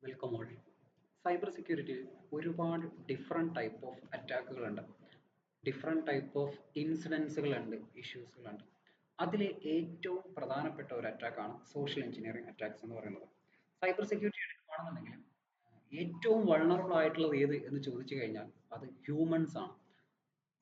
Welcome all. Cyber സെക്യൂരിറ്റിയിൽ ഒരുപാട് different type of അറ്റാക്കുകളുണ്ട്. ഡിഫറെൻറ്റ് ടൈപ്പ് ഓഫ് ഇൻസിഡൻസുകളുണ്ട്, ഇഷ്യൂസുകളുണ്ട്. അതിലെ ഏറ്റവും പ്രധാനപ്പെട്ട ഒരു അറ്റാക്കാണ് സോഷ്യൽ എഞ്ചിനീയറിംഗ് അറ്റാക്സ് എന്ന് പറയുന്നത്. സൈബർ സെക്യൂരിറ്റി എടുക്കുകയാണെന്നുണ്ടെങ്കിൽ ഏറ്റവും വൾണറബിൾ ആയിട്ടുള്ളത് ഏത് എന്ന് ചോദിച്ചു കഴിഞ്ഞാൽ അത് ഹ്യൂമൻസ് ആണ്.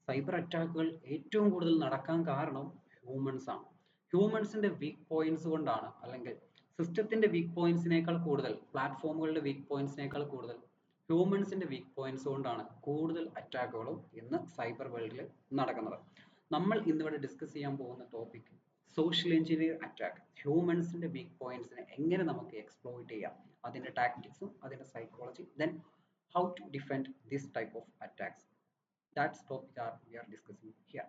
സൈബർ അറ്റാക്കുകൾ ഏറ്റവും കൂടുതൽ നടക്കാൻ കാരണം ഹ്യൂമൻസ് ആണ്. ഹ്യൂമൻസിന്റെ വീക്ക് പോയിന്റ്സ് കൊണ്ടാണ്, അല്ലെങ്കിൽ സിസ്റ്റത്തിന്റെ വീക്ക് പോയിന്റ്സിനേക്കാൾ കൂടുതൽ, പ്ലാറ്റ്ഫോമുകളുടെ വീക്ക് പോയിന്റ്സിനേക്കാൾ കൂടുതൽ ഹ്യൂമൻസിന്റെ വീക്ക് പോയിന്റ്സ് കൊണ്ടാണ് കൂടുതൽ അറ്റാക്കുകളും ഇന്ന് സൈബർ വേൾഡിൽ നടക്കുന്നത്. നമ്മൾ ഇന്നിവിടെ ഡിസ്കസ് ചെയ്യാൻ പോകുന്ന ടോപ്പിക് സോഷ്യൽ എഞ്ചിനീയർ അറ്റാക്ക്. ഹ്യൂമൻസിന്റെ വീക്ക് പോയിന്റ്സിനെ എങ്ങനെ നമുക്ക് എക്സ്പ്ലോയിറ്റ് ചെയ്യാം, അതിന്റെ ടാക്ടിക്സും അതിന്റെ psychology, then how to defend this type of attacks. That's topic we are discussing here.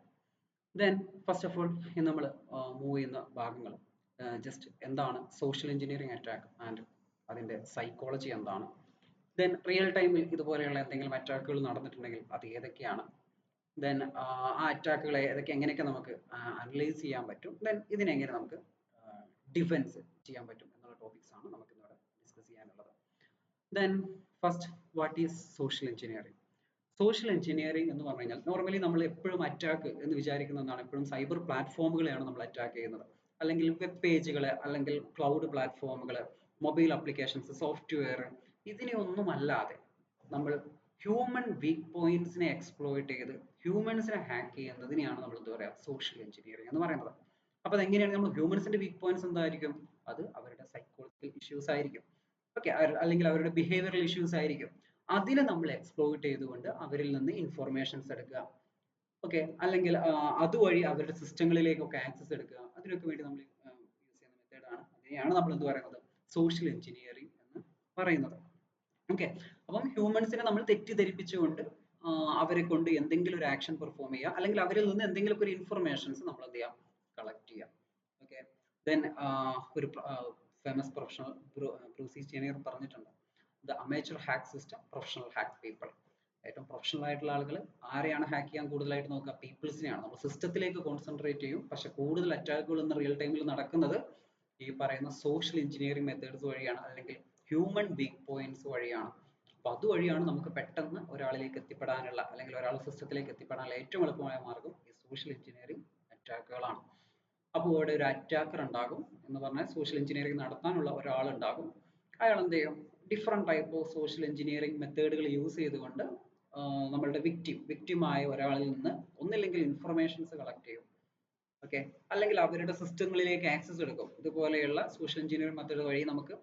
Then first of all, നമ്മൾ മൂവ് ചെയ്യുന്ന ഭാഗങ്ങൾ ജസ്റ്റ് എന്താണ് സോഷ്യൽ എഞ്ചിനീയറിംഗ് അറ്റാക്ക് ആൻഡ് അതിന്റെ സൈക്കോളജി എന്താണ്, ദെൻ റിയൽ ടൈമിൽ ഇതുപോലെയുള്ള എന്തെങ്കിലും അറ്റാക്കുകൾ നടന്നിട്ടുണ്ടെങ്കിൽ അത് ഏതൊക്കെയാണ്, ദെൻ ആ അറ്റാക്കുകളെ എങ്ങനെയൊക്കെ നമുക്ക് അനലൈസ് ചെയ്യാൻ പറ്റും, ദെൻ ഇതിനെങ്ങനെ നമുക്ക് ഡിഫെൻസ് ചെയ്യാൻ പറ്റും എന്നുള്ള ടോപ്പിക്സ് ആണ് നമുക്ക് ഇന്നിവിടെ ഡിസ്കസ് ചെയ്യാനുള്ളത്. Then first, what is social engineering? Social engineering എന്ന് പറഞ്ഞു കഴിഞ്ഞാൽ നോർമലി നമ്മൾ എപ്പോഴും അറ്റാക്ക് എന്ന് വിചാരിക്കുന്നതാണ് എപ്പോഴും സൈബർ പ്ലാറ്റ്ഫോമുകളെയാണ് നമ്മൾ അറ്റാക്ക് ചെയ്യുന്നത്, അല്ലെങ്കിൽ വെബ് പേജുകളെ, അല്ലെങ്കിൽ ക്ലൗഡ് പ്ലാറ്റ്ഫോമുകൾ, മൊബൈൽ ആപ്ലിക്കേഷൻസ്, സോഫ്റ്റ്വെയർ, ഇതിനെയൊന്നും അല്ലാതെ നമ്മൾ ഹ്യൂമൻ വീക്ക് പോയിന്റ്സിനെ എക്സ്പ്ലോയിറ്റ് ചെയ്ത് ഹ്യൂമൻസിനെ ഹാക്ക് ചെയ്യുന്നതിനെയാണ് നമ്മൾ എന്താ പറയുക സോഷ്യൽ എഞ്ചിനീയറിംഗ് എന്ന് പറയുന്നത്. അപ്പൊ അതെങ്ങനെയാണ് നമ്മൾ ഹ്യൂമൻസിന്റെ വീക്ക് പോയിന്റ്സ് എന്തായിരിക്കും? അത് അവരുടെ സൈക്കോളജിക്കൽ ഇഷ്യൂസ് ആയിരിക്കും. ഓക്കെ, അല്ലെങ്കിൽ അവരുടെ ബിഹേവിയറൽ ഇഷ്യൂസ് ആയിരിക്കും. അതിനെ നമ്മൾ എക്സ്പ്ലോയിറ്റ് ചെയ്തുകൊണ്ട് അവരിൽ നിന്ന് ഇൻഫർമേഷൻസ് എടുക്കുക. ഓക്കെ, അല്ലെങ്കിൽ അതുവഴി അവരുടെ സിസ്റ്റങ്ങളിലേക്കൊക്കെ ആക്സസ് എടുക്കുക. അതിനൊക്കെ വേണ്ടി നമ്മൾ യൂസ് ചെയ്യുന്ന മെത്തേഡാണ്, അതിനെയാണ് നമ്മൾ എന്ത് പറയുന്നത് സോഷ്യൽ എഞ്ചിനീയറിംഗ് എന്ന് പറയുന്നത്. ഓക്കെ, അപ്പം ഹ്യൂമൻസിനെ നമ്മൾ തെറ്റിദ്ധരിപ്പിച്ചുകൊണ്ട് അവരെ കൊണ്ട് എന്തെങ്കിലും ഒരു ആക്ഷൻ പെർഫോം ചെയ്യുക, അല്ലെങ്കിൽ അവരിൽ നിന്ന് എന്തെങ്കിലും ഒരു ഇൻഫർമേഷൻസ് നമ്മൾ എന്ത് ചെയ്യാം, കളക്ട് ചെയ്യാം. ഓക്കെ, ദെൻ ഒരു ഫേമസ് പ്രൊഫഷണൽ ബ്രൂസ് ചെനിയർ പറഞ്ഞിട്ടുണ്ട്, the amateur hack system, professional hack people. ഏറ്റവും പ്രൊഫഷണൽ ആയിട്ടുള്ള ആളുകൾ ആരെയാണ് ഹാക്ക് ചെയ്യാൻ കൂടുതലായിട്ട് നോക്കുക? പീപ്പിൾസിനെയാണ്. നമ്മൾ സിസ്റ്റത്തിലേക്ക് കോൺസെൻട്രേറ്റ് ചെയ്യും, പക്ഷെ കൂടുതൽ അറ്റാക്കുകൾ ഇന്ന് റിയൽ ടൈമിൽ നടക്കുന്നത് ഈ പറയുന്ന സോഷ്യൽ എഞ്ചിനീയറിംഗ് മെത്തേഡ്സ് വഴിയാണ്, അല്ലെങ്കിൽ ഹ്യൂമൻ വീക്ക് പോയിന്റ്സ് വഴിയാണ്. അപ്പൊ അതുവഴിയാണ് നമുക്ക് പെട്ടെന്ന് ഒരാളിലേക്ക് എത്തിപ്പെടാനുള്ള, അല്ലെങ്കിൽ ഒരാളുടെ സിസ്റ്റത്തിലേക്ക് എത്തിപ്പെടാനുള്ള ഏറ്റവും എളുപ്പമായ മാർഗം ഈ സോഷ്യൽ എഞ്ചിനീയറിംഗ് അറ്റാക്കുകളാണ്. അപ്പോൾ ഇവിടെ ഒരു അറ്റാക്കർ ഉണ്ടാകും എന്ന് പറഞ്ഞാൽ സോഷ്യൽ എഞ്ചിനീയറിംഗ് നടത്താനുള്ള ഒരാൾ ഉണ്ടാകും. അയാൾ എന്ത് ചെയ്യും? Different type of social engineering മെത്തേഡുകൾ യൂസ് ചെയ്തുകൊണ്ട് നമ്മളുടെ വിക്ടിമായ ഒരാളിൽ നിന്ന് ഒന്നില്ലെങ്കിൽ ഇൻഫർമേഷൻസ് കളക്ട് ചെയ്യും. ഓക്കെ, അല്ലെങ്കിൽ അവരുടെ സിസ്റ്റങ്ങളിലേക്ക് ആക്സസ് എടുക്കും. ഇതുപോലെയുള്ള സോഷ്യൽ എഞ്ചിനീയറിംഗ് മെത്തേഡ് വഴി നമുക്ക്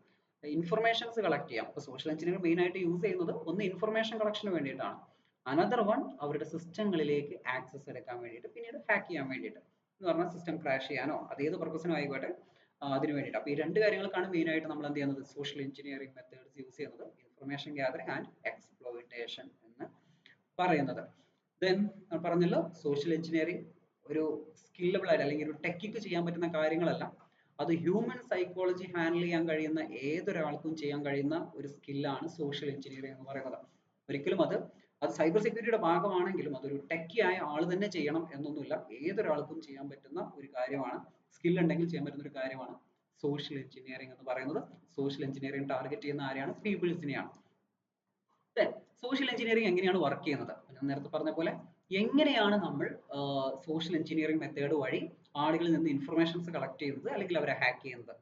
ഇൻഫർമേഷൻസ് കളക്ട് ചെയ്യാം. അപ്പോൾ സോഷ്യൽ എഞ്ചിനീയറിംഗ് മെയിൻ ആയിട്ട് യൂസ് ചെയ്യുന്നത് ഒന്ന് ഇൻഫർമേഷൻ കളക്ഷന് വേണ്ടിയിട്ടാണ്, അനദർ വൺ അവരുടെ സിസ്റ്റങ്ങളിലേക്ക് ആക്സസ് എടുക്കാൻ വേണ്ടിയിട്ട്, പിന്നീട് ഹാക്ക് ചെയ്യാൻ വേണ്ടിയിട്ട്. എന്ന് പറഞ്ഞാൽ സിസ്റ്റം ക്രാഷ് ചെയ്യാനോ അത് ഏത് പർപ്പസിനോ ആയിക്കോട്ടെ, അതിന് വേണ്ടിയിട്ട്. അപ്പോൾ ഈ രണ്ട് കാര്യങ്ങൾക്കാണ് മെയിൻ ആയിട്ട് നമ്മൾ എന്ത് ചെയ്യുന്നത് സോഷ്യൽ എഞ്ചിനീയറിംഗ് മെത്തേഡ്സ് യൂസ് ചെയ്യുന്നത്, ഇൻഫർമേഷൻ ഗ്യാതറിംഗ് ആൻഡ് എക്സ്പ്ലോയിറ്റേഷൻ എന്ന് പറയുന്നത്. ദെൻ പറഞ്ഞല്ലോ, സോഷ്യൽ എഞ്ചിനീയറിംഗ് ഒരു സ്കില്ലബിൾ ആയിട്ട് അല്ലെങ്കിൽ ഒരു ടെക്കിക്ക് ചെയ്യാൻ പറ്റുന്ന കാര്യങ്ങളല്ല, അത് ഹ്യൂമൻ സൈക്കോളജി ഹാൻഡിൽ ചെയ്യാൻ കഴിയുന്ന ഏതൊരാൾക്കും ചെയ്യാൻ കഴിയുന്ന ഒരു സ്കില്ലാണ് സോഷ്യൽ എഞ്ചിനീയറിംഗ് എന്ന് പറയുന്നത്. ഒരിക്കലും അത് സൈബർ സെക്യൂരിറ്റിയുടെ ഭാഗമാണെങ്കിലും അതൊരു ടെക്കി ആയ ആൾ തന്നെ ചെയ്യണം എന്നൊന്നുമില്ല, ഏതൊരാൾക്കും ചെയ്യാൻ പറ്റുന്ന ഒരു കാര്യമാണ്, സ്കിൽ ഉണ്ടെങ്കിൽ ചെയ്യാൻ പറ്റുന്ന ഒരു കാര്യമാണ് സോഷ്യൽ എഞ്ചിനീയറിംഗ് എന്ന് പറയുന്നത്. സോഷ്യൽ എഞ്ചിനീയറിംഗ് ടാർഗറ്റ് ചെയ്യുന്ന ആരെയാണ്? പീപ്പിൾസിനെയാണ്. സോഷ്യൽ എഞ്ചിനീയറിംഗ് എങ്ങനെയാണ് വർക്ക് ചെയ്യുന്നത്? ഞാൻ നേരത്തെ പറഞ്ഞ പോലെ എങ്ങനെയാണ് നമ്മൾ സോഷ്യൽ എഞ്ചിനീയറിംഗ് മെത്തേഡ് വഴി ആളുകളിൽ നിന്ന് ഇൻഫർമേഷൻസ് കളക്ട് ചെയ്യുന്നത്, അല്ലെങ്കിൽ അവരെ ഹാക്ക് ചെയ്യുന്നത്?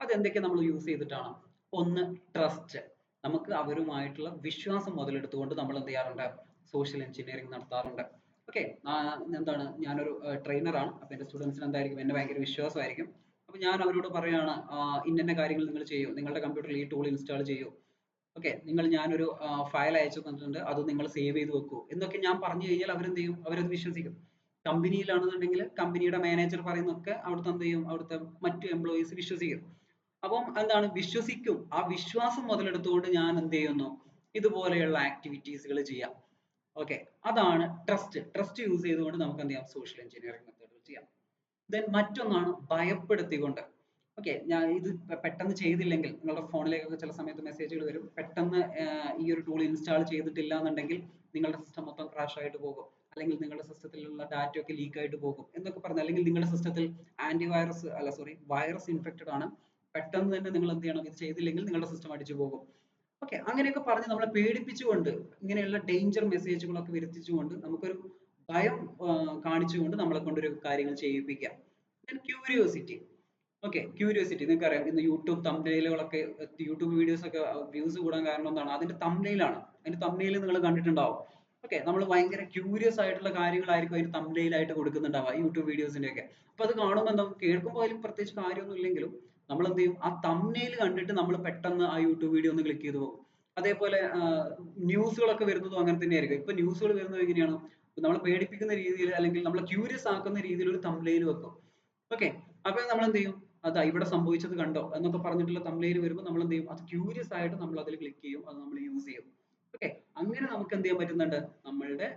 അതെന്തൊക്കെ നമ്മൾ യൂസ് ചെയ്തിട്ടാണ്? ഒന്ന്, ട്രസ്റ്റ്. നമുക്ക് അവരുമായിട്ടുള്ള വിശ്വാസം മുതലെടുത്തുകൊണ്ട് നമ്മൾ എന്ത് ചെയ്യാറുണ്ട്? സോഷ്യൽ എഞ്ചിനീയറിംഗ് നടത്താറുണ്ട്. ഓക്കെ, എന്താണ്, ഞാനൊരു ട്രെയിനറാണ്. അപ്പൊ എന്റെ സ്റ്റുഡൻസിന് എന്തായിരിക്കും? എന്നെ ഭയങ്കര വിശ്വാസമായിരിക്കും. അപ്പൊ ഞാൻ അവരോട് പറയാണ്, ഇന്ന കാര്യങ്ങൾ നിങ്ങൾ ചെയ്യൂ, നിങ്ങളുടെ കമ്പ്യൂട്ടറിൽ ഈ ടൂൾ ഇൻസ്റ്റാൾ ചെയ്യൂ. ഓക്കെ, ഞാനൊരു ഫയൽ അയച്ചു തന്നിട്ടുണ്ട്, അത് നിങ്ങൾ സേവ് ചെയ്ത് വെക്കൂ എന്നൊക്കെ ഞാൻ പറഞ്ഞു കഴിഞ്ഞാൽ അവരെന്ത് ചെയ്യും? അവരത് വിശ്വസിക്കും. കമ്പനിയിലാണെന്നുണ്ടെങ്കിൽ കമ്പനിയുടെ മാനേജർ പറയുന്നതൊക്കെ അവിടുത്തെ എന്ത് ചെയ്യും? അവിടുത്തെ മറ്റു എംപ്ലോയീസ് വിശ്വസിക്കും. അപ്പം എന്താണ്? വിശ്വസിക്കും. ആ വിശ്വാസം മുതലെടുത്തുകൊണ്ട് ഞാൻ എന്ത് ചെയ്യുന്നു? ഇതുപോലെയുള്ള ആക്ടിവിറ്റീസുകൾ ചെയ്യാം. ഓക്കെ, അതാണ് ട്രസ്റ്റ് യൂസ് ചെയ്തുകൊണ്ട് നമുക്ക് എന്ത് ചെയ്യാം? സോഷ്യൽ എഞ്ചിനീയറിംഗ് മെത്തേഡുകൾ ചെയ്യാം. ദെൻ മറ്റൊന്നാണ് ഭയപ്പെടുത്തിക്കൊണ്ട്. ഓക്കെ, ഞാൻ ഇത് പെട്ടെന്ന് ചെയ്തില്ലെങ്കിൽ, നിങ്ങളുടെ ഫോണിലേക്കൊക്കെ ചില സമയത്ത് മെസ്സേജുകൾ വരും, പെട്ടെന്ന് ഈ ഒരു ടൂൾ ഇൻസ്റ്റാൾ ചെയ്തിട്ടില്ല എന്നുണ്ടെങ്കിൽ നിങ്ങളുടെ സിസ്റ്റം മൊത്തം ക്രാഷ് ആയിട്ട് പോകും, അല്ലെങ്കിൽ നിങ്ങളുടെ സിസ്റ്റത്തിലുള്ള ഡാറ്റ ഒക്കെ ലീക്ക് ആയിട്ട് പോകും എന്നൊക്കെ പറഞ്ഞു, അല്ലെങ്കിൽ നിങ്ങളുടെ സിസ്റ്റത്തിൽ വൈറസ് ഇൻഫെക്റ്റഡ് ആണ്, പെട്ടെന്ന് തന്നെ നിങ്ങൾ എന്ത് ചെയ്യണം? ഇത് ചെയ്തില്ലെങ്കിൽ നിങ്ങളുടെ സിസ്റ്റം അടിച്ചു പോകും. ഓക്കെ, അങ്ങനെയൊക്കെ പറഞ്ഞ് നമ്മളെ പേടിപ്പിച്ചുകൊണ്ട് ഇങ്ങനെയുള്ള ഡേഞ്ചർ മെസ്സേജുകളൊക്കെ വരുത്തിച്ചുകൊണ്ട് നമുക്കൊരു ഭയം കാണിച്ചുകൊണ്ട് നമ്മളെ കൊണ്ടൊരു കാര്യങ്ങൾ ചെയ്യിപ്പിക്കാം. ക്യൂരിയോസിറ്റി. ഓക്കെ, ക്യൂരിയോസിറ്റി നിങ്ങൾക്കറിയാം ഇന്ന് യൂട്യൂബ് തംബ്നെയിലുകളൊക്കെ, യൂട്യൂബ് വീഡിയോസ് ഒക്കെ വ്യൂസ് കൂടാൻ കാരണം എന്താണ്? അതിന്റെ തംബ്നെയിലാണ്. അതിന്റെ തംബ്നെയിൽ നിങ്ങൾ കണ്ടിട്ടുണ്ടാവും. ഓക്കെ, നമ്മൾ ഭയങ്കര ക്യൂരിയസ് ആയിട്ടുള്ള കാര്യങ്ങളായിരിക്കും അതിന് തംബ്നെയിൽ ആയിട്ട് കൊടുക്കുന്നുണ്ടാവുക യൂട്യൂബ് വീഡിയോസിന്റെ ഒക്കെ. അപ്പൊ അത് കാണുമ്പോൾ എന്താ, കേൾക്കുമ്പോൾ അതിൽ പ്രത്യേകിച്ച് കാര്യമൊന്നും ഇല്ലെങ്കിലും നമ്മൾ എന്ത് ചെയ്യും, ആ തംബ്നെയിൽ കണ്ടിട്ട് നമ്മൾ പെട്ടെന്ന് ആ യൂട്യൂബ് വീഡിയോ ഒന്ന് ക്ലിക്ക് ചെയ്ത് പോകും. അതേപോലെ ന്യൂസുകളൊക്കെ വരുന്നതും അങ്ങനെ തന്നെയായിരിക്കും. ഇപ്പൊ ന്യൂസുകൾ വരുന്നത് എങ്ങനെയാണ്? നമ്മളെ പേടിപ്പിക്കുന്ന രീതിയിൽ അല്ലെങ്കിൽ നമ്മളെ ക്യൂരിയസ് ആക്കുന്ന രീതിയിൽ ഒരു തംബ്നെയിൽ വെക്കും. ഓക്കെ, അപ്പൊ നമ്മൾ എന്ത് ചെയ്യും, അതാ ഇവിടെ സംഭവിച്ചത് കണ്ടോ എന്നൊക്കെ പറഞ്ഞിട്ടുള്ള തംബ്നെയിൽ വരുമ്പോൾ നമ്മൾ എന്ത് ചെയ്യും, അത് ക്യൂരിയസ് ആയിട്ട് നമ്മൾ അതിൽ ക്ലിക്ക് ചെയ്യും, അത് നമ്മൾ യൂസ് ചെയ്യും. ഓക്കെ, അങ്ങനെ നമുക്ക് എന്ത് ചെയ്യാൻ പറ്റുന്നുണ്ട്, നമ്മളുടെ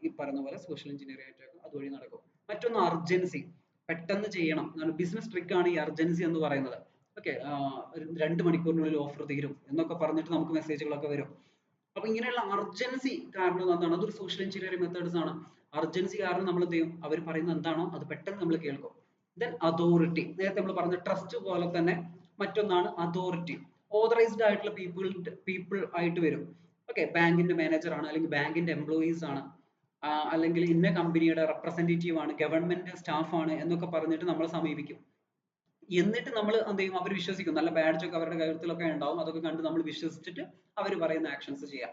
ഈ പറയുന്ന പോലെ സോഷ്യൽ എഞ്ചിനീയറിംഗ് അറ്റാക്ക് അതുവഴി നടക്കും. മറ്റൊന്ന് അർജൻസി, പെട്ടെന്ന് ചെയ്യണം. ബിസിനസ് ട്രിക്ക് ആണ് ഈ അർജൻസി എന്ന് പറയുന്നത്. ഓക്കെ, 2 മണിക്കൂറിനുള്ളിൽ ഓഫർ തീരും എന്നൊക്കെ പറഞ്ഞിട്ട് നമുക്ക് മെസ്സേജുകളൊക്കെ വരും. അപ്പൊ ഇങ്ങനെയുള്ള അർജൻസി കാരണം എന്താണ്, അതൊരു സോഷ്യൽ എഞ്ചിനീയറിംഗ് മെത്തേഡ്സ് ആണ്. അർജൻസി കാരണം നമ്മൾ എന്ത് ചെയ്യും, അവർ പറയുന്നത് എന്താണോ അത് പെട്ടെന്ന് നമ്മൾ കേൾക്കും. ദെൻ അതോറിറ്റി, നേരത്തെ നമ്മൾ പറഞ്ഞ ട്രസ്റ്റ് പോലെ തന്നെ മറ്റൊന്നാണ് അതോറിറ്റി. ഓതറൈസ്ഡ് ആയിട്ടുള്ള പീപ്പിൾ ആയിട്ട് വരും. ഓക്കെ, ബാങ്കിന്റെ മാനേജർ ആണ്, അല്ലെങ്കിൽ ബാങ്കിന്റെ എംപ്ലോയീസ് ആണ്, അല്ലെങ്കിൽ ഇന്ന കമ്പനിയുടെ റെപ്രസെന്റേറ്റീവ് ആണ്, ഗവൺമെന്റ് സ്റ്റാഫ് ആണ് എന്നൊക്കെ പറഞ്ഞിട്ട് നമ്മളെ സമീപിക്കും. എന്നിട്ട് നമ്മൾ എന്ത് ചെയ്യും, അവർ വിശ്വസിക്കും. നല്ല ബാഡ്ജ് ഒക്കെ അവരുടെ കഴുത്തിലൊക്കെ ഉണ്ടാവും. അതൊക്കെ കണ്ട് നമ്മൾ വിശ്വസിച്ചിട്ട് അവർ പറയുന്ന ആക്ഷൻസ് ചെയ്യാം.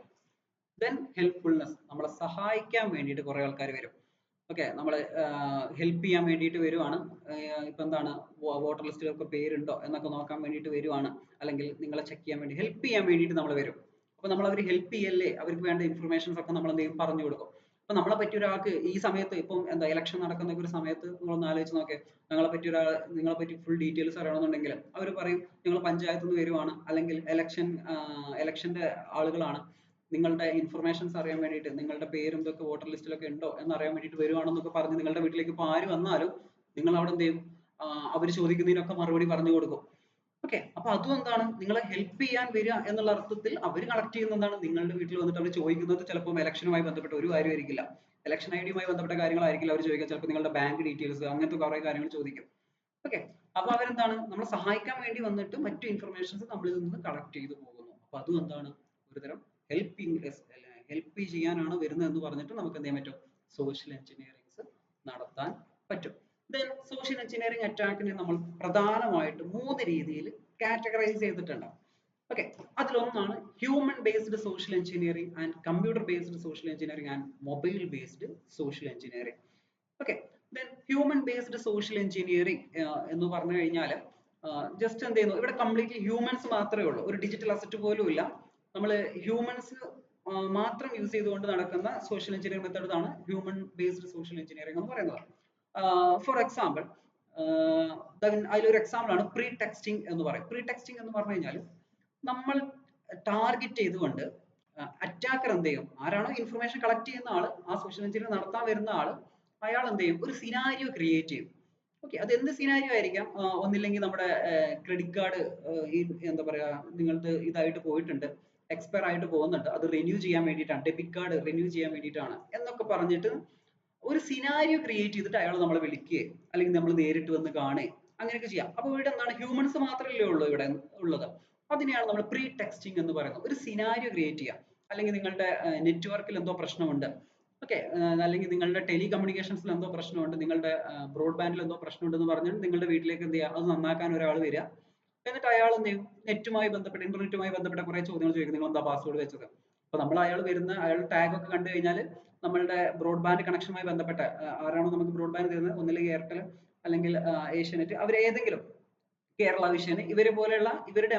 ദെൻ ഹെൽപ്ഫുൾനെസ്, നമ്മളെ സഹായിക്കാൻ വേണ്ടിയിട്ട് കുറെ ആൾക്കാർ വരും. ഓക്കെ, നമ്മളെ ഹെൽപ്പ് ചെയ്യാൻ വേണ്ടിയിട്ട് വരുവാണ്. ഇപ്പൊ എന്താണ്, വോട്ടർ ലിസ്റ്റിലൊക്കെ പേരുണ്ടോ എന്നൊക്കെ നോക്കാൻ വേണ്ടിയിട്ട് വരുവാണ്, അല്ലെങ്കിൽ നിങ്ങളെ ചെക്ക് ചെയ്യാൻ വേണ്ടി ഹെൽപ്പ് ചെയ്യാൻ വേണ്ടിയിട്ട് നമ്മൾ വരും. അപ്പൊ നമ്മൾ അവർ ഹെൽപ്പ് ചെയ്യല്ലേ, അവർക്ക് വേണ്ട ഇൻഫർമേഷൻസ് ഒക്കെ നമ്മൾ എന്ത് ചെയ്യും, പറഞ്ഞു കൊടുക്കും. അപ്പൊ നമ്മളെ പറ്റി ഒരാൾക്ക് ഈ സമയത്ത് ഇപ്പം എന്താ ഇലക്ഷൻ നടക്കുന്ന ഒരു സമയത്ത് നിങ്ങളൊന്ന് ആലോചിച്ച് നോക്കേ, നിങ്ങളെ പറ്റി ഫുൾ ഡീറ്റെയിൽസ് അറിയണമെന്നുണ്ടെങ്കിൽ അവർ പറയും നിങ്ങൾ പഞ്ചായത്തിൽ നിന്ന് വരുവാണ്, അല്ലെങ്കിൽ ഇലക്ഷന്റെ ആളുകളാണ്, നിങ്ങളുടെ ഇൻഫർമേഷൻസ് അറിയാൻ വേണ്ടിയിട്ട്, നിങ്ങളുടെ പേരും ഇതൊക്കെ വോട്ടർ ലിസ്റ്റിലൊക്കെ ഉണ്ടോ എന്ന് അറിയാൻ വേണ്ടിയിട്ട് വരുവാണെന്നൊക്കെ പറഞ്ഞ് നിങ്ങളുടെ വീട്ടിലേക്ക് ഇപ്പോൾ ആര് വന്നാലും നിങ്ങൾ അവിടെ എന്ത് ചെയ്യും, അവർ ചോദിക്കുന്നതിനൊക്കെ മറുപടി പറഞ്ഞു കൊടുക്കും. ഓക്കെ, അപ്പൊ അതും എന്താണ്, നിങ്ങളെ ഹെൽപ്പ് ചെയ്യാൻ വരിക എന്നുള്ള അർത്ഥത്തിൽ അവർ കളക്ട് ചെയ്യുന്ന എന്താണ്, നിങ്ങളുടെ വീട്ടിൽ വന്നിട്ട് അവർ ചോദിക്കുന്നത് ചിലപ്പോൾ ഇലക്ഷനുമായി ബന്ധപ്പെട്ട ഒരു കാര്യമായിരിക്കില്ല, ഇലക്ഷൻ ഐ ഡിയുമായി ബന്ധപ്പെട്ട കാര്യങ്ങളായിരിക്കില്ല അവർ ചോദിക്കുക, ചിലപ്പോൾ നിങ്ങളുടെ ബാങ്ക് ഡീറ്റെയിൽസ് അങ്ങനത്തെ കുറെ കാര്യങ്ങൾ ചോദിക്കും. ഓക്കെ, അപ്പൊ അവരെന്താണ്, നമ്മളെ സഹായിക്കാൻ വേണ്ടി വന്നിട്ട് മറ്റു ഇൻഫർമേഷൻസ് നമ്മളിൽ നിന്ന് കളക്ട് ചെയ്തു പോകുന്നു. അപ്പൊ അതും എന്താണ്, ഒരുതരം ഹെൽപ്പ് ചെയ്യാനാണ് വരുന്നത് എന്ന് പറഞ്ഞിട്ട് നമുക്ക് എന്ത് ചെയ്യാൻ പറ്റും, സോഷ്യൽ എഞ്ചിനീയറിംഗ്സ് നടത്താൻ പറ്റും. ദെൻ സോഷ്യൽ എഞ്ചിനീയറിംഗ് അറ്റാക്കിനെ നമ്മൾ പ്രധാനമായിട്ട് 3 രീതിയിൽ കാറ്റഗറൈസ് ചെയ്തിട്ടുണ്ട്. ഓക്കെ, അതിലൊന്നാണ് human based social engineering and computer based social engineering and mobile based social engineering. Okay, then human based social engineering എന്ന് പറഞ്ഞു കഴിഞ്ഞാൽ ജസ്റ്റ് എന്ത് ചെയ്യുന്നു, ഇവിടെ കംപ്ലീറ്റ്ലി ഹ്യൂമൻസ് മാത്രമേ ഉള്ളൂ, ഒരു ഡിജിറ്റൽ അസറ്റ് പോലും ഇല്ല. നമ്മൾ ഹ്യൂമൻസ് മാത്രം യൂസ് ചെയ്തുകൊണ്ട് നടക്കുന്ന സോഷ്യൽ എഞ്ചിനീയറിംഗ് മെത്തേഡ് ആണ് ഹ്യൂമൻ ബേസ്ഡ് സോഷ്യൽ എഞ്ചിനീയറിംഗ് എന്ന് പറയുന്നത്. ഫോർ എക്സാമ്പിൾ, അതിലൊരു എക്സാമ്പിൾ ആണ് പ്രീ ടെക്സ്റ്റിംഗ് എന്ന് പറയും. പ്രീ ടെക്സ്റ്റിംഗ് എന്ന് പറഞ്ഞു കഴിഞ്ഞാൽ നമ്മൾ ടാർഗറ്റ് ചെയ്തുകൊണ്ട് അറ്റാക്കർ എന്ത് ചെയ്യും, ആരാണോ ഇൻഫർമേഷൻ കളക്ട് ചെയ്യുന്ന ആള്, ആ സോഷ്യൽ എഞ്ചിനീയറിംഗ് നടത്താൻ വരുന്ന ആള്, അയാൾ എന്ത് ചെയ്യും, ഒരു സിനാരിയോ ക്രിയേറ്റ് ചെയ്യും. ഓക്കെ, അത് എന്ത് സിനാരിയോ ആയിരിക്കാം, ഒന്നില്ലെങ്കിൽ നമ്മുടെ ക്രെഡിറ്റ് കാർഡ് എന്താ പറയാ, നിങ്ങളുടെ ഇതായിട്ട് പോയിട്ടുണ്ട്, എക്സ്പയർ ആയിട്ട് പോകുന്നുണ്ട്, അത് റിന്യൂ ചെയ്യാൻ വേണ്ടിയിട്ടാണ്, ഡെബിറ്റ് കാർഡ് റിന്യൂ ചെയ്യാൻ വേണ്ടിയിട്ടാണ് എന്നൊക്കെ പറഞ്ഞിട്ട് ഒരു സിനാരിയോ ക്രിയേറ്റ് ചെയ്തിട്ട് അയാൾ നമ്മളെ വിളിക്കുകയും അല്ലെങ്കിൽ നമ്മൾ നേരിട്ട് വന്ന് കാണുകയും അങ്ങനെയൊക്കെ ചെയ്യാം. അപ്പൊ ഇവിടെ എന്താണ്, ഹ്യൂമൻസ് മാത്രമല്ലേ ഉള്ളൂ ഇവിടെ ഉള്ളത്. അതിനെയാണ് നമ്മൾ പ്രീ ടെക്സ്റ്റിംഗ് എന്ന് പറയുന്നത്. ഒരു സിനാരിയോ ക്രിയേറ്റ് ചെയ്യാം, അല്ലെങ്കിൽ നിങ്ങളുടെ നെറ്റ്വർക്കിൽ എന്തോ പ്രശ്നമുണ്ട്, ഓക്കെ, അല്ലെങ്കിൽ നിങ്ങളുടെ ടെലികമ്മ്യൂണിക്കേഷൻസിൽ എന്തോ പ്രശ്നമുണ്ട്, നിങ്ങളുടെ ബ്രോഡ്ബാൻഡിൽ എന്തോ പ്രശ്നമുണ്ടെന്ന് പറഞ്ഞിട്ട് നിങ്ങളുടെ വീട്ടിലേക്ക് എന്ത് ചെയ്യുക, അത് നന്നാക്കാൻ ഒരാൾ വരിക. എന്നിട്ട് അയാൾ എന്ത് ചെയ്യും, നെറ്റുമായി ബന്ധപ്പെട്ട ഇന്റർനെറ്റുമായി ബന്ധപ്പെട്ട കുറെ ചോദ്യങ്ങൾ ചോദിക്കും, നിങ്ങൾ എന്താ പാസ്വേഡ് വെച്ചത്. അപ്പൊ നമ്മൾ അയാൾ ടാഗ് ഒക്കെ കണ്ടു കഴിഞ്ഞാൽ നമ്മളുടെ ബ്രോഡ്ബാൻഡ് കണക്ഷനുമായി ബന്ധപ്പെട്ട ആരാണോ നമുക്ക് ബ്രോഡ്ബാൻഡ് തരുന്നത്, ഒന്നില്ലെങ്കിൽ എയർടെൽ അല്ലെങ്കിൽ ഏഷ്യാനെറ്റ്, അവർ ഏതെങ്കിലും, കേരള വിഷൻ, ഇവരെ പോലെയുള്ള ഇവരുടെ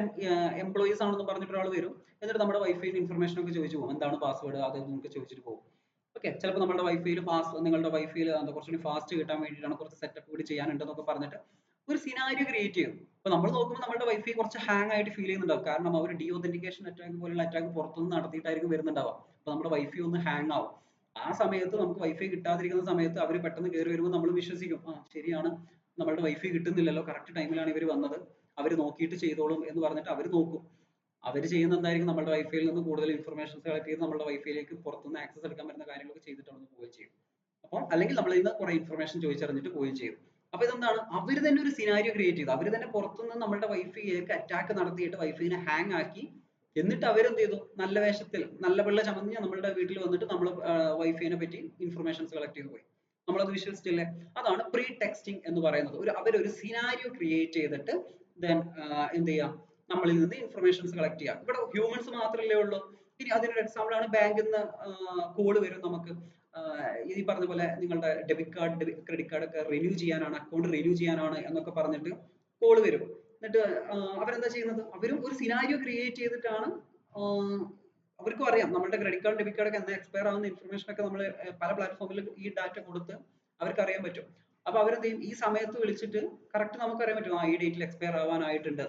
എംപ്ലോയീസ് ആണെന്ന് പറഞ്ഞിട്ട് ഒരാൾ വരും. എന്നിട്ട് നമ്മുടെ വൈഫൈയിൽ ഇൻഫർമേഷൻ ഒക്കെ ചോദിച്ചു പോകും, എന്താണ് പാസ്വേഡ് അത് നമുക്ക് ചോദിച്ചിട്ട് പോകും. ഓക്കെ, ചിലപ്പോൾ നമ്മുടെ വൈഫൈയിൽ നിങ്ങളുടെ വൈഫൈയിൽ കുറച്ചുകൂടി ഫാസ്റ്റ് കിട്ടാൻ വേണ്ടിയിട്ടാണ്, കുറച്ച് സെറ്റപ്പ് കൂടി ചെയ്യാനുണ്ടെന്നൊക്കെ പറഞ്ഞിട്ട് ഒരു സിനാരിയോ ക്രിയേറ്റ് ചെയ്യും. അപ്പൊ നമ്മൾ നോക്കുമ്പോൾ നമ്മുടെ വൈഫൈ കുറച്ച് ഹാങ് ആയിട്ട് ഫീൽ ചെയ്യുന്നുണ്ടാവും, കാരണം അവർ ഡി ഒതന്റിക്കേഷൻ അറ്റാക്ക് പോലുള്ള അറ്റാക്ക് പുറത്തുനിന്ന് നടത്തിയിട്ടായിരിക്കും വരുന്നുണ്ടാവുക. അപ്പൊ നമ്മുടെ വൈഫൈ ഒന്ന് ഹാങ് ആവും. ആ സമയത്ത് നമുക്ക് വൈഫൈ കിട്ടാതിരിക്കുന്ന സമയത്ത് അവർ പെട്ടെന്ന് കയറി വരുമ്പോൾ നമ്മൾ വിശ്വസിക്കും, ആ ശരിയാണ്, നമ്മളുടെ വൈഫൈ കിട്ടുന്നില്ലല്ലോ, കറക്റ്റ് ടൈമിലാണ് ഇവർ വന്നത്, അവർ നോക്കിയിട്ട് ചെയ്തോളും എന്ന് പറഞ്ഞിട്ട് അവർ നോക്കും. അവർ ചെയ്യുന്ന എന്തായിരിക്കും, നമ്മുടെ വൈഫൈയിൽ നിന്ന് കൂടുതൽ ഇൻഫർമേഷൻസ് കളക്ട് ചെയ്ത് നമ്മുടെ വൈഫൈയിലേക്ക് പുറത്തുനിന്ന് ആക്സസ് എടുക്കാൻ പറ്റുന്ന കാര്യങ്ങളൊക്കെ ചെയ്തിട്ട് അവിടെ പോവുകയും ചെയ്യും. അപ്പം അല്ലെങ്കിൽ നമ്മളിൽ നിന്ന് കുറെ ഇൻഫർമേഷൻ ചോദിച്ചറിഞ്ഞിട്ട് പോവുകയും ചെയ്യും. അപ്പൊ ഇതെന്താണ്, അവർ തന്നെ ഒരു സിനാരിയോ ക്രിയേറ്റ് ചെയ്തു, അവർ തന്നെ പുറത്തുനിന്ന് നമ്മുടെ വൈഫൈയിലേക്ക് അറ്റാക്ക് നടത്തിയിട്ട് വൈഫൈനെ ഹാങ് ആക്കി എന്നിട്ട് അവരെന്ത് ചെയ്തു, നല്ല വേഷത്തിൽ നല്ല പിള്ള ചമഞ്ഞ് നമ്മളുടെ വീട്ടിൽ വന്നിട്ട് നമ്മൾ വൈഫിനെ പറ്റി ഇൻഫർമേഷൻസ് കളക്ട് ചെയ്ത് പോയി. നമ്മളത് വിശ്വസിച്ചില്ലേ? അതാണ് പ്രീ ടെക്സ്റ്റിംഗ് എന്ന് പറയുന്നത്. അവരൊരു സിനാരിയോ ക്രിയേറ്റ് ചെയ്തിട്ട് ദെൻ എന്ത് ചെയ്യാം, നമ്മളിൽ നിന്ന് ഇൻഫർമേഷൻസ് കളക്ട് ചെയ്യാം. ഇവിടെ ഹ്യൂമൻസ് മാത്രമല്ലേ ഉള്ളൂ. ഇനി അതിനൊരു എക്സാമ്പിൾ ആണ്, ബാങ്കിൽ നിന്ന് കോള് വരും നമുക്ക്, ഈ പറഞ്ഞ പോലെ നിങ്ങളുടെ ഡെബിറ്റ് കാർഡ് ക്രെഡിറ്റ് കാർഡ് ഒക്കെ റിന്യൂ ചെയ്യാനാണ്, അക്കൗണ്ട് റിന്യൂ ചെയ്യാനാണ് എന്നൊക്കെ പറഞ്ഞിട്ട് കോള് വരും. എന്നിട്ട് അവരെന്താ ചെയ്യുന്നത്, അവരും ഒരു സിനാരിയോ ക്രിയേറ്റ് ചെയ്തിട്ടാണ്, അവർക്കും അറിയാം നമ്മുടെ ക്രെഡിറ്റ് കാർഡ് ഡെബിറ്റ് കാർഡ് ഒക്കെ എന്നാ എക്സ്പയർ ആവുന്ന ഇൻഫർമേഷൻ ഒക്കെ നമ്മൾ പല പ്ലാറ്റ്ഫോമിൽ ഈ ഡാറ്റ കൊടുത്ത് അവർക്ക് അറിയാൻ പറ്റും. അപ്പൊ അവരെന്ത് ചെയ്യും, ഈ സമയത്ത് വിളിച്ചിട്ട് കറക്റ്റ് നമുക്ക് അറിയാൻ പറ്റും, ഈ ഡേറ്റിൽ എക്സ്പയർ ആവാനായിട്ടുണ്ട്.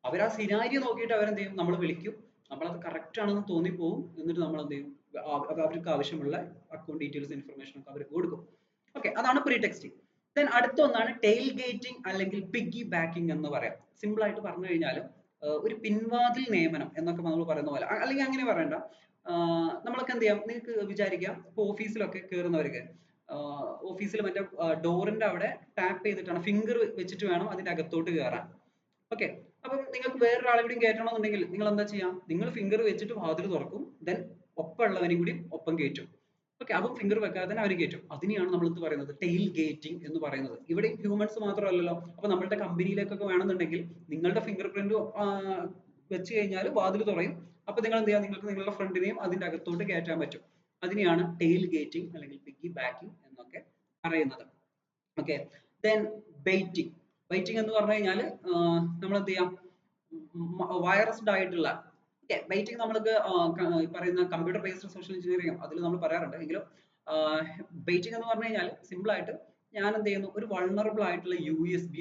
അവർ ആ സിനാരിയോ നോക്കിയിട്ട് അവരെന്ത് ചെയ്യും, നമ്മൾ വിളിക്കും, നമ്മളത് കറക്റ്റ് ആണെന്ന് തോന്നിപ്പോവും. എന്നിട്ട് നമ്മൾ എന്ത് ചെയ്യും, അവർക്ക് ആവശ്യമുള്ള അക്കൗണ്ട് ഡീറ്റെയിൽസ് ഇൻഫർമേഷൻ ഒക്കെ അവർക്ക് കൊടുക്കും. ഓക്കെ, അതാണ് പ്രീ ടെക്സ്റ്റിംഗ്. ദെൻ അടുത്ത ഒന്നാണ് ടെയിൽ ഗേറ്റിംഗ് അല്ലെങ്കിൽ പിഗ്ഗി ബാക്കിംഗ് എന്ന് പറയാം. സിമ്പിൾ ആയിട്ട് പറഞ്ഞു കഴിഞ്ഞാൽ ഒരു പിൻവാതിൽ നിയമനം എന്നൊക്കെ നമ്മൾ പറയുന്ന പോലെ, അല്ലെങ്കിൽ അങ്ങനെ പറയണ്ട, നമ്മളൊക്കെ എന്ത് ചെയ്യാം, നിങ്ങൾക്ക് വിചാരിക്കാം, ഇപ്പോൾ ഓഫീസിലൊക്കെ കയറുന്നവർക്ക് ഓഫീസിൽ മറ്റേ ഡോറിന്റെ അവിടെ ടാപ്പ് ചെയ്തിട്ടാണ്, ഫിംഗർ വെച്ചിട്ട് വേണം അതിന്റെ അകത്തോട്ട് കയറാൻ. ഓക്കെ, അപ്പം നിങ്ങൾക്ക് വേറൊരാളെ കൂടി കയറ്റണമെന്നുണ്ടെങ്കിൽ നിങ്ങൾ എന്താ ചെയ്യാം, നിങ്ങൾ ഫിംഗർ വെച്ചിട്ട് വാതിൽ തുറക്കും, ദെൻ ഒപ്പമുള്ളവനെയും കൂടി ഒപ്പം കയറ്റും. ഓക്കെ, അപ്പം ഫിംഗർ വെക്കാതെ തന്നെ അവർ കയറ്റും. അതിനെയാണ് നമ്മൾ എന്ത് പറയുന്നത്, ടെയിൽ ഗേറ്റിംഗ് എന്ന് പറയുന്നത്. ഇവിടെ ഹ്യൂമൻസ് മാത്രമല്ലല്ലോ, അപ്പൊ നമ്മളുടെ കമ്പനിയിലേക്കൊക്കെ വേണമെന്നുണ്ടെങ്കിൽ നിങ്ങളുടെ ഫിംഗർ പ്രിന്റ് വെച്ച് കഴിഞ്ഞാൽ വാതിൽ തുറയും. അപ്പൊ നിങ്ങൾ എന്ത് ചെയ്യാം, നിങ്ങൾക്ക് നിങ്ങളുടെ ഫ്രണ്ടിനെയും അതിന്റെ അകത്തോട്ട് കയറ്റാൻ പറ്റും. അതിനെയാണ് ടെയിൽ ഗേറ്റിംഗ് അല്ലെങ്കിൽ പിഗ്ഗി ബാക്കിംഗ് എന്നൊക്കെ പറയുന്നത്. Okay, then baiting. ബെയ്റ്റിംഗ് എന്ന് പറഞ്ഞു കഴിഞ്ഞാൽ നമ്മൾ എന്ത് ചെയ്യാം, വൈറസ്ഡ് ആയിട്ടുള്ള, ബെയ്റ്റിംഗ് നമ്മൾക്ക് പറയുന്ന കമ്പ്യൂട്ടർ ബേസ്ഡ് സോഷ്യൽ എഞ്ചിനീയറിംഗ് അതിൽ നമ്മൾ പറയാറുണ്ട്. എങ്കിലും ബെയ്റ്റിംഗ് എന്ന് പറഞ്ഞു കഴിഞ്ഞാൽ സിമ്പിൾ ആയിട്ട് ഞാൻ എന്ത് ചെയ്യുന്നു, ഒരു വൾണറബിൾ ആയിട്ടുള്ള USB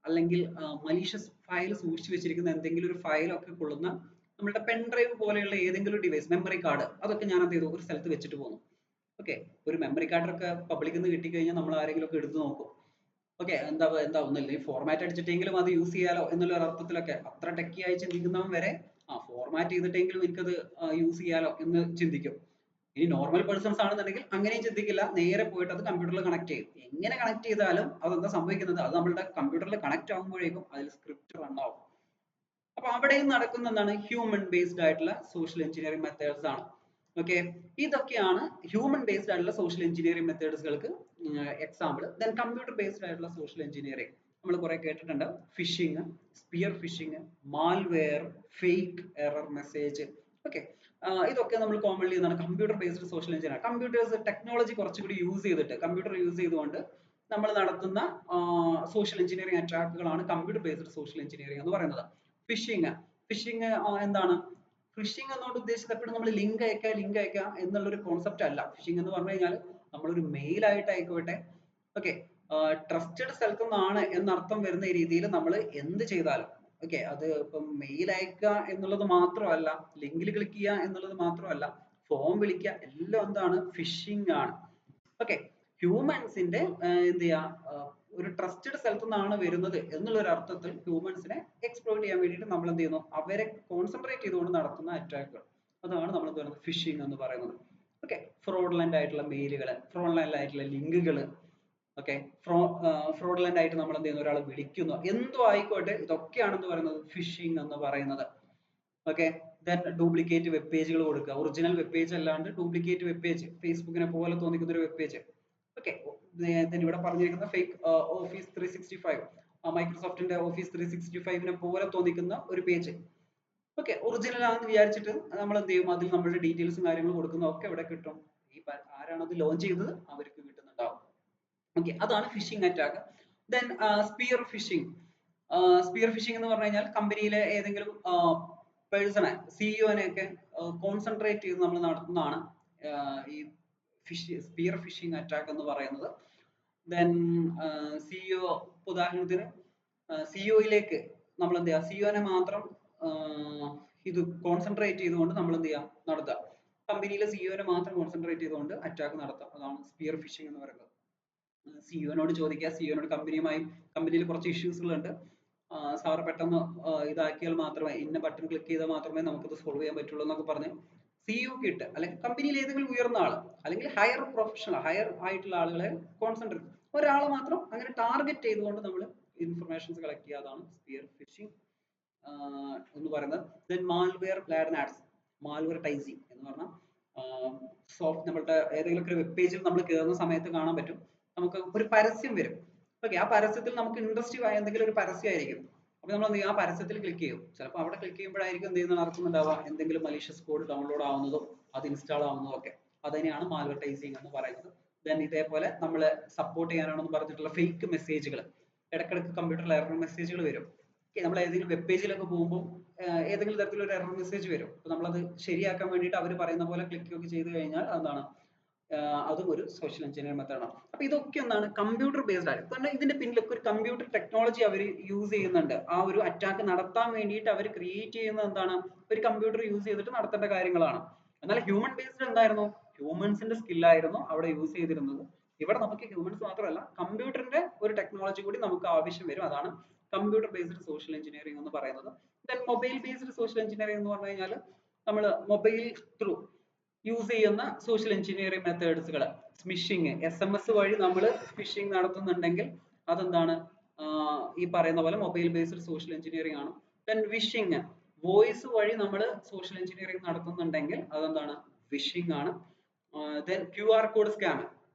അല്ലെങ്കിൽ മലീഷ്യസ് ഫയൽ സൂക്ഷിച്ചു വെച്ചിരിക്കുന്ന എന്തെങ്കിലും ഒരു ഫയലൊക്കെ കൊള്ളുന്ന നമ്മുടെ പെൻഡ്രൈവ് പോലെയുള്ള ഏതെങ്കിലും ഡിവൈസ്, മെമ്മറി കാർഡ്, അതൊക്കെ ഞാൻ എന്ത് ചെയ്തു, ഒരു സ്ഥലത്ത് വെച്ചിട്ട് പോകുന്നു. ഓക്കെ, ഒരു മെമ്മറി കാർഡ് ഒക്കെ പബ്ലിക്കിൽ നിന്ന് കിട്ടിക്കഴിഞ്ഞാൽ നമ്മൾ ആരെങ്കിലും ഒക്കെ എടുത്ത് നോക്കും. ഓക്കെ, എന്താ ഒന്നല്ലേ ഫോർമാറ്റ് അടിച്ചിട്ടെങ്കിലും അത് യൂസ് ചെയ്യാലോ എന്നുള്ള ഒരു അർത്ഥത്തിലൊക്കെ, അത്ര ടെക്കി ആയി ചിന്തിക്കുന്നവൻ വരെ ഫോർമാറ്റ് ചെയ്തിട്ടെങ്കിലും എനിക്കത് യൂസ് ചെയ്യാലോ എന്ന് ചിന്തിക്കും. ഇനി നോർമൽ പേഴ്സൺസ് ആണെന്നുണ്ടെങ്കിൽ അങ്ങനെയും ചിന്തിക്കില്ല, നേരെ പോയിട്ട് അത് കമ്പ്യൂട്ടറിൽ കണക്ട് ചെയ്യും. എങ്ങനെ കണക്ട് ചെയ്താലും അതെന്താ സംഭവിക്കുന്നത്, അത് നമ്മളുടെ കമ്പ്യൂട്ടറിൽ കണക്ട് ആകുമ്പോഴേക്കും അതിൽ സ്ക്രിപ്റ്റ് റൺ ആവും. അപ്പൊ അവിടെയും നടക്കുന്ന എന്താണ്, ഹ്യൂമൻ ബേസ്ഡ് ആയിട്ടുള്ള സോഷ്യൽ എഞ്ചിനീയറിംഗ് മെത്തേഡ്സ് ആണ്. ഓക്കെ, ഇതൊക്കെയാണ് ഹ്യൂമൻ ബേസ്ഡ് ആയിട്ടുള്ള സോഷ്യൽ എഞ്ചിനീയറിംഗ് മെത്തേഡ്സുകൾക്ക് എക്സാമ്പിൾ. ദെൻ കമ്പ്യൂട്ടർ ബേസ്ഡ് ആയിട്ടുള്ള സോഷ്യൽ എഞ്ചിനീയറിംഗ് നമ്മൾ കുറെ കേട്ടിട്ടുണ്ട്. Phishing, spear phishing, malware, fake error message. Okay, ഇതൊക്കെ നമ്മൾ കോമൺലി എന്താണ്, computer based social engineering. Computers technology കുറച്ചുകൂടി യൂസ് ചെയ്തിട്ട്, കമ്പ്യൂട്ടർ യൂസ് ചെയ്തുകൊണ്ട് നമ്മൾ നടത്തുന്ന സോഷ്യൽ എഞ്ചിനീയറിംഗ് അറ്റാക്കുകളാണ് കമ്പ്യൂട്ടർ ബേസ്ഡ് സോഷ്യൽ എഞ്ചിനീയറിംഗ് എന്ന് പറയുന്നത്. ഫിഷിംഗ്, ഫിഷിംഗ് എന്താണ്, ഫിഷിംഗ് എന്നോട് ഉദ്ദേശിച്ചത് എപ്പോഴും നമ്മൾ ലിങ്ക് അയക്കുക എന്നുള്ളൊരു കോൺസെപ്റ്റ് അല്ല. ഫിഷിംഗ് എന്ന് പറഞ്ഞു കഴിഞ്ഞാൽ നമ്മളൊരു മെയിൽ ആയിട്ട് ആയിക്കോട്ടെ, ഓക്കെ, ട്രസ്റ്റഡ് സ്ഥലത്തു നിന്നാണ് എന്നർത്ഥം വരുന്ന രീതിയിൽ നമ്മൾ എന്ത് ചെയ്താലും, ഓക്കെ, അത് ഇപ്പം മെയിൽ അയക്കുക എന്നുള്ളത് മാത്രമല്ല, ലിങ്കിൽ ക്ലിക്ക് ചെയ്യുക എന്നുള്ളത് മാത്രമല്ല, ഫോം വിളിക്കുക, എല്ലാം എന്താണ്, ഫിഷിംഗ് ആണ്. ഓക്കെ, ഹ്യൂമൻസിന്റെ എന്ത് ചെയ്യാ, ഒരു ട്രസ്റ്റഡ് സ്ഥലത്തു നിന്നാണ് വരുന്നത് എന്നുള്ള ഒരു അർത്ഥത്തിൽ ഹ്യൂമൻസിനെ എക്സ്പ്ലോയിറ്റ് ചെയ്യാൻ വേണ്ടിയിട്ട് നമ്മൾ എന്ത് ചെയ്യുന്നു, അവരെ കോൺസെൻട്രേറ്റ് ചെയ്തുകൊണ്ട് നടത്തുന്ന അറ്റാക്കുകൾ, അതാണ് നമ്മൾ എന്ത് പറയുന്നത്, ഫിഷിംഗ് എന്ന് പറയുന്നത്. ഓക്കെ, ഫ്രോഡുലന്റ് ആയിട്ടുള്ള മെയിലുകൾ, ഫ്രോഡുലന്റ് ആയിട്ടുള്ള ലിങ്കുകൾ, ഓക്കെ, ഫ്രോഡുലന്റ് ആയിട്ട് നമ്മൾ എന്ത് ചെയ്യുന്നു, ഒരാളെ വിളിക്കുന്നു, എന്തോ ആയിക്കോട്ടെ, ഇതൊക്കെയാണ് എന്ന് പറയുന്നത് ഫിഷിംഗ് എന്ന് പറയുന്നത്. ഓക്കെ, ദെൻ ഡ്യൂപ്ലിക്കേറ്റ് വെബ് പേജുകൾ കൊടുക്കുക, ഒറിജിനൽ വെബ് പേജ് അല്ലാണ്ട് ഡ്യൂപ്ലിക്കേറ്റ് വെബ് പേജ്, ഫേസ്ബുക്കിനെ പോലെ തോന്നിക്കുന്ന ഒരു വെബ് പേജ്. ഓക്കെ, ഇവിടെ പറഞ്ഞിരിക്കുന്ന ഫേക്ക് ഓഫീസ് 365, മൈക്രോസോഫ്റ്റിന്റെ ഓഫീസ് 365നെ പോലെ തോന്നിക്കുന്ന ഒരു പേജ്. ഓക്കെ, ഒറിജിനൽ ആണെന്ന് വിചാരിച്ചിട്ട് നമ്മൾ എന്ത് ചെയ്യും, അതിൽ നമ്മളുടെ ഡീറ്റെയിൽസും കാര്യങ്ങളും കൊടുക്കുന്നതൊക്കെ ഇവിടെ കിട്ടും. ഈ ആരാണ് അത് ലോഞ്ച് ചെയ്തത് അവർക്ക് കിട്ടുന്നുണ്ടാവും. ഓക്കെ, അതാണ് phishing attack. Then spear phishing. Spear phishing എന്ന് പറഞ്ഞു കഴിഞ്ഞാൽ കമ്പനിയിലെ ഏതെങ്കിലും പേഴ്സണെ, സിഇഒനെ ഒക്കെ കോൺസെൻട്രേറ്റ് ചെയ്ത് നമ്മൾ നടത്തുന്നതാണ് ഈ സ്പിയർ ഫിഷിംഗ് അറ്റാക്ക് എന്ന് പറയുന്നത്. ദെൻ സിഇഒ, ഉദാഹരണത്തിന് സിഇഒയിലേക്ക് നമ്മൾ എന്ത് ചെയ്യുക, സിഇഒനെ മാത്രം ഇത് കോൺസെൻട്രേറ്റ് ചെയ്തുകൊണ്ട് നമ്മൾ എന്ത് ചെയ്യാം, നടത്തുക, കമ്പനിയിലെ സിഇഒനെ മാത്രം കോൺസെൻട്രേറ്റ് ചെയ്തുകൊണ്ട് അറ്റാക്ക് നടത്തുക, അതാണ് സ്പിയർ ഫിഷിംഗ് എന്ന് പറയുന്നത്. സിഇഒനോട് ചോദിക്കുക, സിഇഒനോട് കമ്പനിയിൽ കുറച്ച് ഇഷ്യൂസുകളുണ്ട്, സാറ് പെട്ടെന്ന് ഇതാക്കിയാൽ മാത്രമേ, ഇന്ന ബട്ടൺ ക്ലിക്ക് ചെയ്താൽ മാത്രമേ നമുക്കത് സോൾവ് ചെയ്യാൻ പറ്റുള്ളൂ എന്നൊക്കെ പറഞ്ഞ് സിഇഒക്ക് ഇട്ട്, അല്ലെങ്കിൽ കമ്പനിയിൽ ഏതെങ്കിലും ഉയർന്ന ആൾ, അല്ലെങ്കിൽ ഹയർ പ്രൊഫഷണൽ, ഹയർ ആയിട്ടുള്ള ആളുകളെ കോൺസെൻട്രേറ്റ്, ഒരാളെ മാത്രം അങ്ങനെ ടാർഗറ്റ് ചെയ്തുകൊണ്ട് നമ്മൾ ഇൻഫർമേഷൻസ് കളക്ട് ചെയ്യുക, അതാണ് സ്പിയർ ഫിഷിംഗ് എന്ന് പറയുന്നത്. ദെൻ മാൽവെയർ ലാഡൻ ആഡ്സ്, മാൽവെയർടൈസിങ് എന്ന് പറഞ്ഞാൽ സോഫ്റ്റ് നമ്മളുടെ ഏതെങ്കിലും ഒരു വെബ് പേജിൽ നമ്മൾ കയറുന്ന സമയത്ത് കാണാൻ പറ്റും, നമുക്ക് ഒരു പരസ്യം വരും. ഓക്കെ, ആ പരസ്യത്തിൽ നമുക്ക് ഇൻട്രസ്റ്റീവ് ആയ എന്തെങ്കിലും ഒരു പരസ്യമായിരിക്കും. അപ്പൊ നമ്മൾ എന്ത് ചെയ്യും, ആ പരസ്യത്തിൽ ക്ലിക്ക് ചെയ്യും. ചിലപ്പോൾ അവിടെ ക്ലിക്ക് ചെയ്യുമ്പോഴായിരിക്കും എന്ത് ചെയ്യുന്നത് നടക്കുന്നുണ്ടാവുക, എന്തെങ്കിലും മലീഷ്യസ് കോഡ് ഡൗൺലോഡ് ആവുന്നതോ അത് ഇൻസ്റ്റാൾ ആവുന്നതോ ഒക്കെ. അതിനെയാണ് മാൽവെർടൈസിങ് എന്ന് പറയുന്നത്. ദെൻ ഇതേപോലെ നമ്മൾ സപ്പോർട്ട് ചെയ്യാനാണെന്ന് പറഞ്ഞിട്ടുള്ള ഫേക്ക് മെസ്സേജുകൾ, ഇടയ്ക്കിടയ്ക്ക് കമ്പ്യൂട്ടറിൽ എറർ മെസ്സേജുകൾ വരും. നമ്മൾ ഏതെങ്കിലും വെബ് പേജിലൊക്കെ പോകുമ്പോൾ ഏതെങ്കിലും തരത്തിലൊരു എറർ മെസ്സേജ് വരും. അപ്പോൾ നമ്മളത് ശരിയാക്കാൻ വേണ്ടിയിട്ട് അവർ പറയുന്ന പോലെ ക്ലിക്ക് ഒക്കെ ചെയ്ത് കഴിഞ്ഞാൽ എന്താണ്, അതും ഒരു സോഷ്യൽ എഞ്ചിനീയറിംഗ് മെത്തേഡാണ്. അപ്പൊ ഇതൊക്കെ എന്താണ്, കമ്പ്യൂട്ടർ ബേസ്ഡ് ആണ്. കാരണം ഇതിന്റെ പിന്നിലൊക്കെ ഒരു കമ്പ്യൂട്ടർ ടെക്നോളജി അവർ യൂസ് ചെയ്യുന്നുണ്ട്. ആ ഒരു അറ്റാക്ക് നടത്താൻ വേണ്ടിയിട്ട് അവർ ക്രിയേറ്റ് ചെയ്യുന്നത് എന്താണ്, ഒരു കമ്പ്യൂട്ടർ യൂസ് ചെയ്തിട്ട് നടത്തേണ്ട കാര്യങ്ങളാണ്. എന്നാൽ ഹ്യൂമൻ ബേസ്ഡ് എന്തായിരുന്നു, ഹ്യൂമൻസിന്റെ സ്കില്ലായിരുന്നു അവിടെ യൂസ് ചെയ്തിരുന്നത്. ഇവിടെ നമുക്ക് ഹ്യൂമൻസ് മാത്രമല്ല കമ്പ്യൂട്ടറിന്റെ ഒരു ടെക്നോളജി കൂടി നമുക്ക് ആവശ്യം വരും. അതാണ് കമ്പ്യൂട്ടർ ബേസ്ഡ് സോഷ്യൽ എഞ്ചിനീയറിംഗ് എന്ന് പറയുന്നത്. Then mobile based social engineering എന്ന് പറഞ്ഞു കഴിഞ്ഞാൽ നമ്മൾ മൊബൈൽ ത്രൂ യൂസ് ചെയ്യുന്ന സോഷ്യൽ എഞ്ചിനീയറിംഗ് മെത്തേഡ്സുകൾ, സ്മിഷിങ്, SMS വഴി നമ്മൾ ഫിഷിംഗ് നടത്തുന്നുണ്ടെങ്കിൽ അതെന്താണ്, ഈ പറയുന്ന പോലെ മൊബൈൽ ബേസ്ഡ് സോഷ്യൽ എഞ്ചിനീയറിംഗ് ആണ്. ദെൻ വിഷിങ്, വോയിസ് വഴി നമ്മൾ സോഷ്യൽ എഞ്ചിനീയറിംഗ് നടത്തുന്നുണ്ടെങ്കിൽ അതെന്താണ്, വിഷിങ് ആണ്. ദെൻ QR കോഡ് സ്കാം,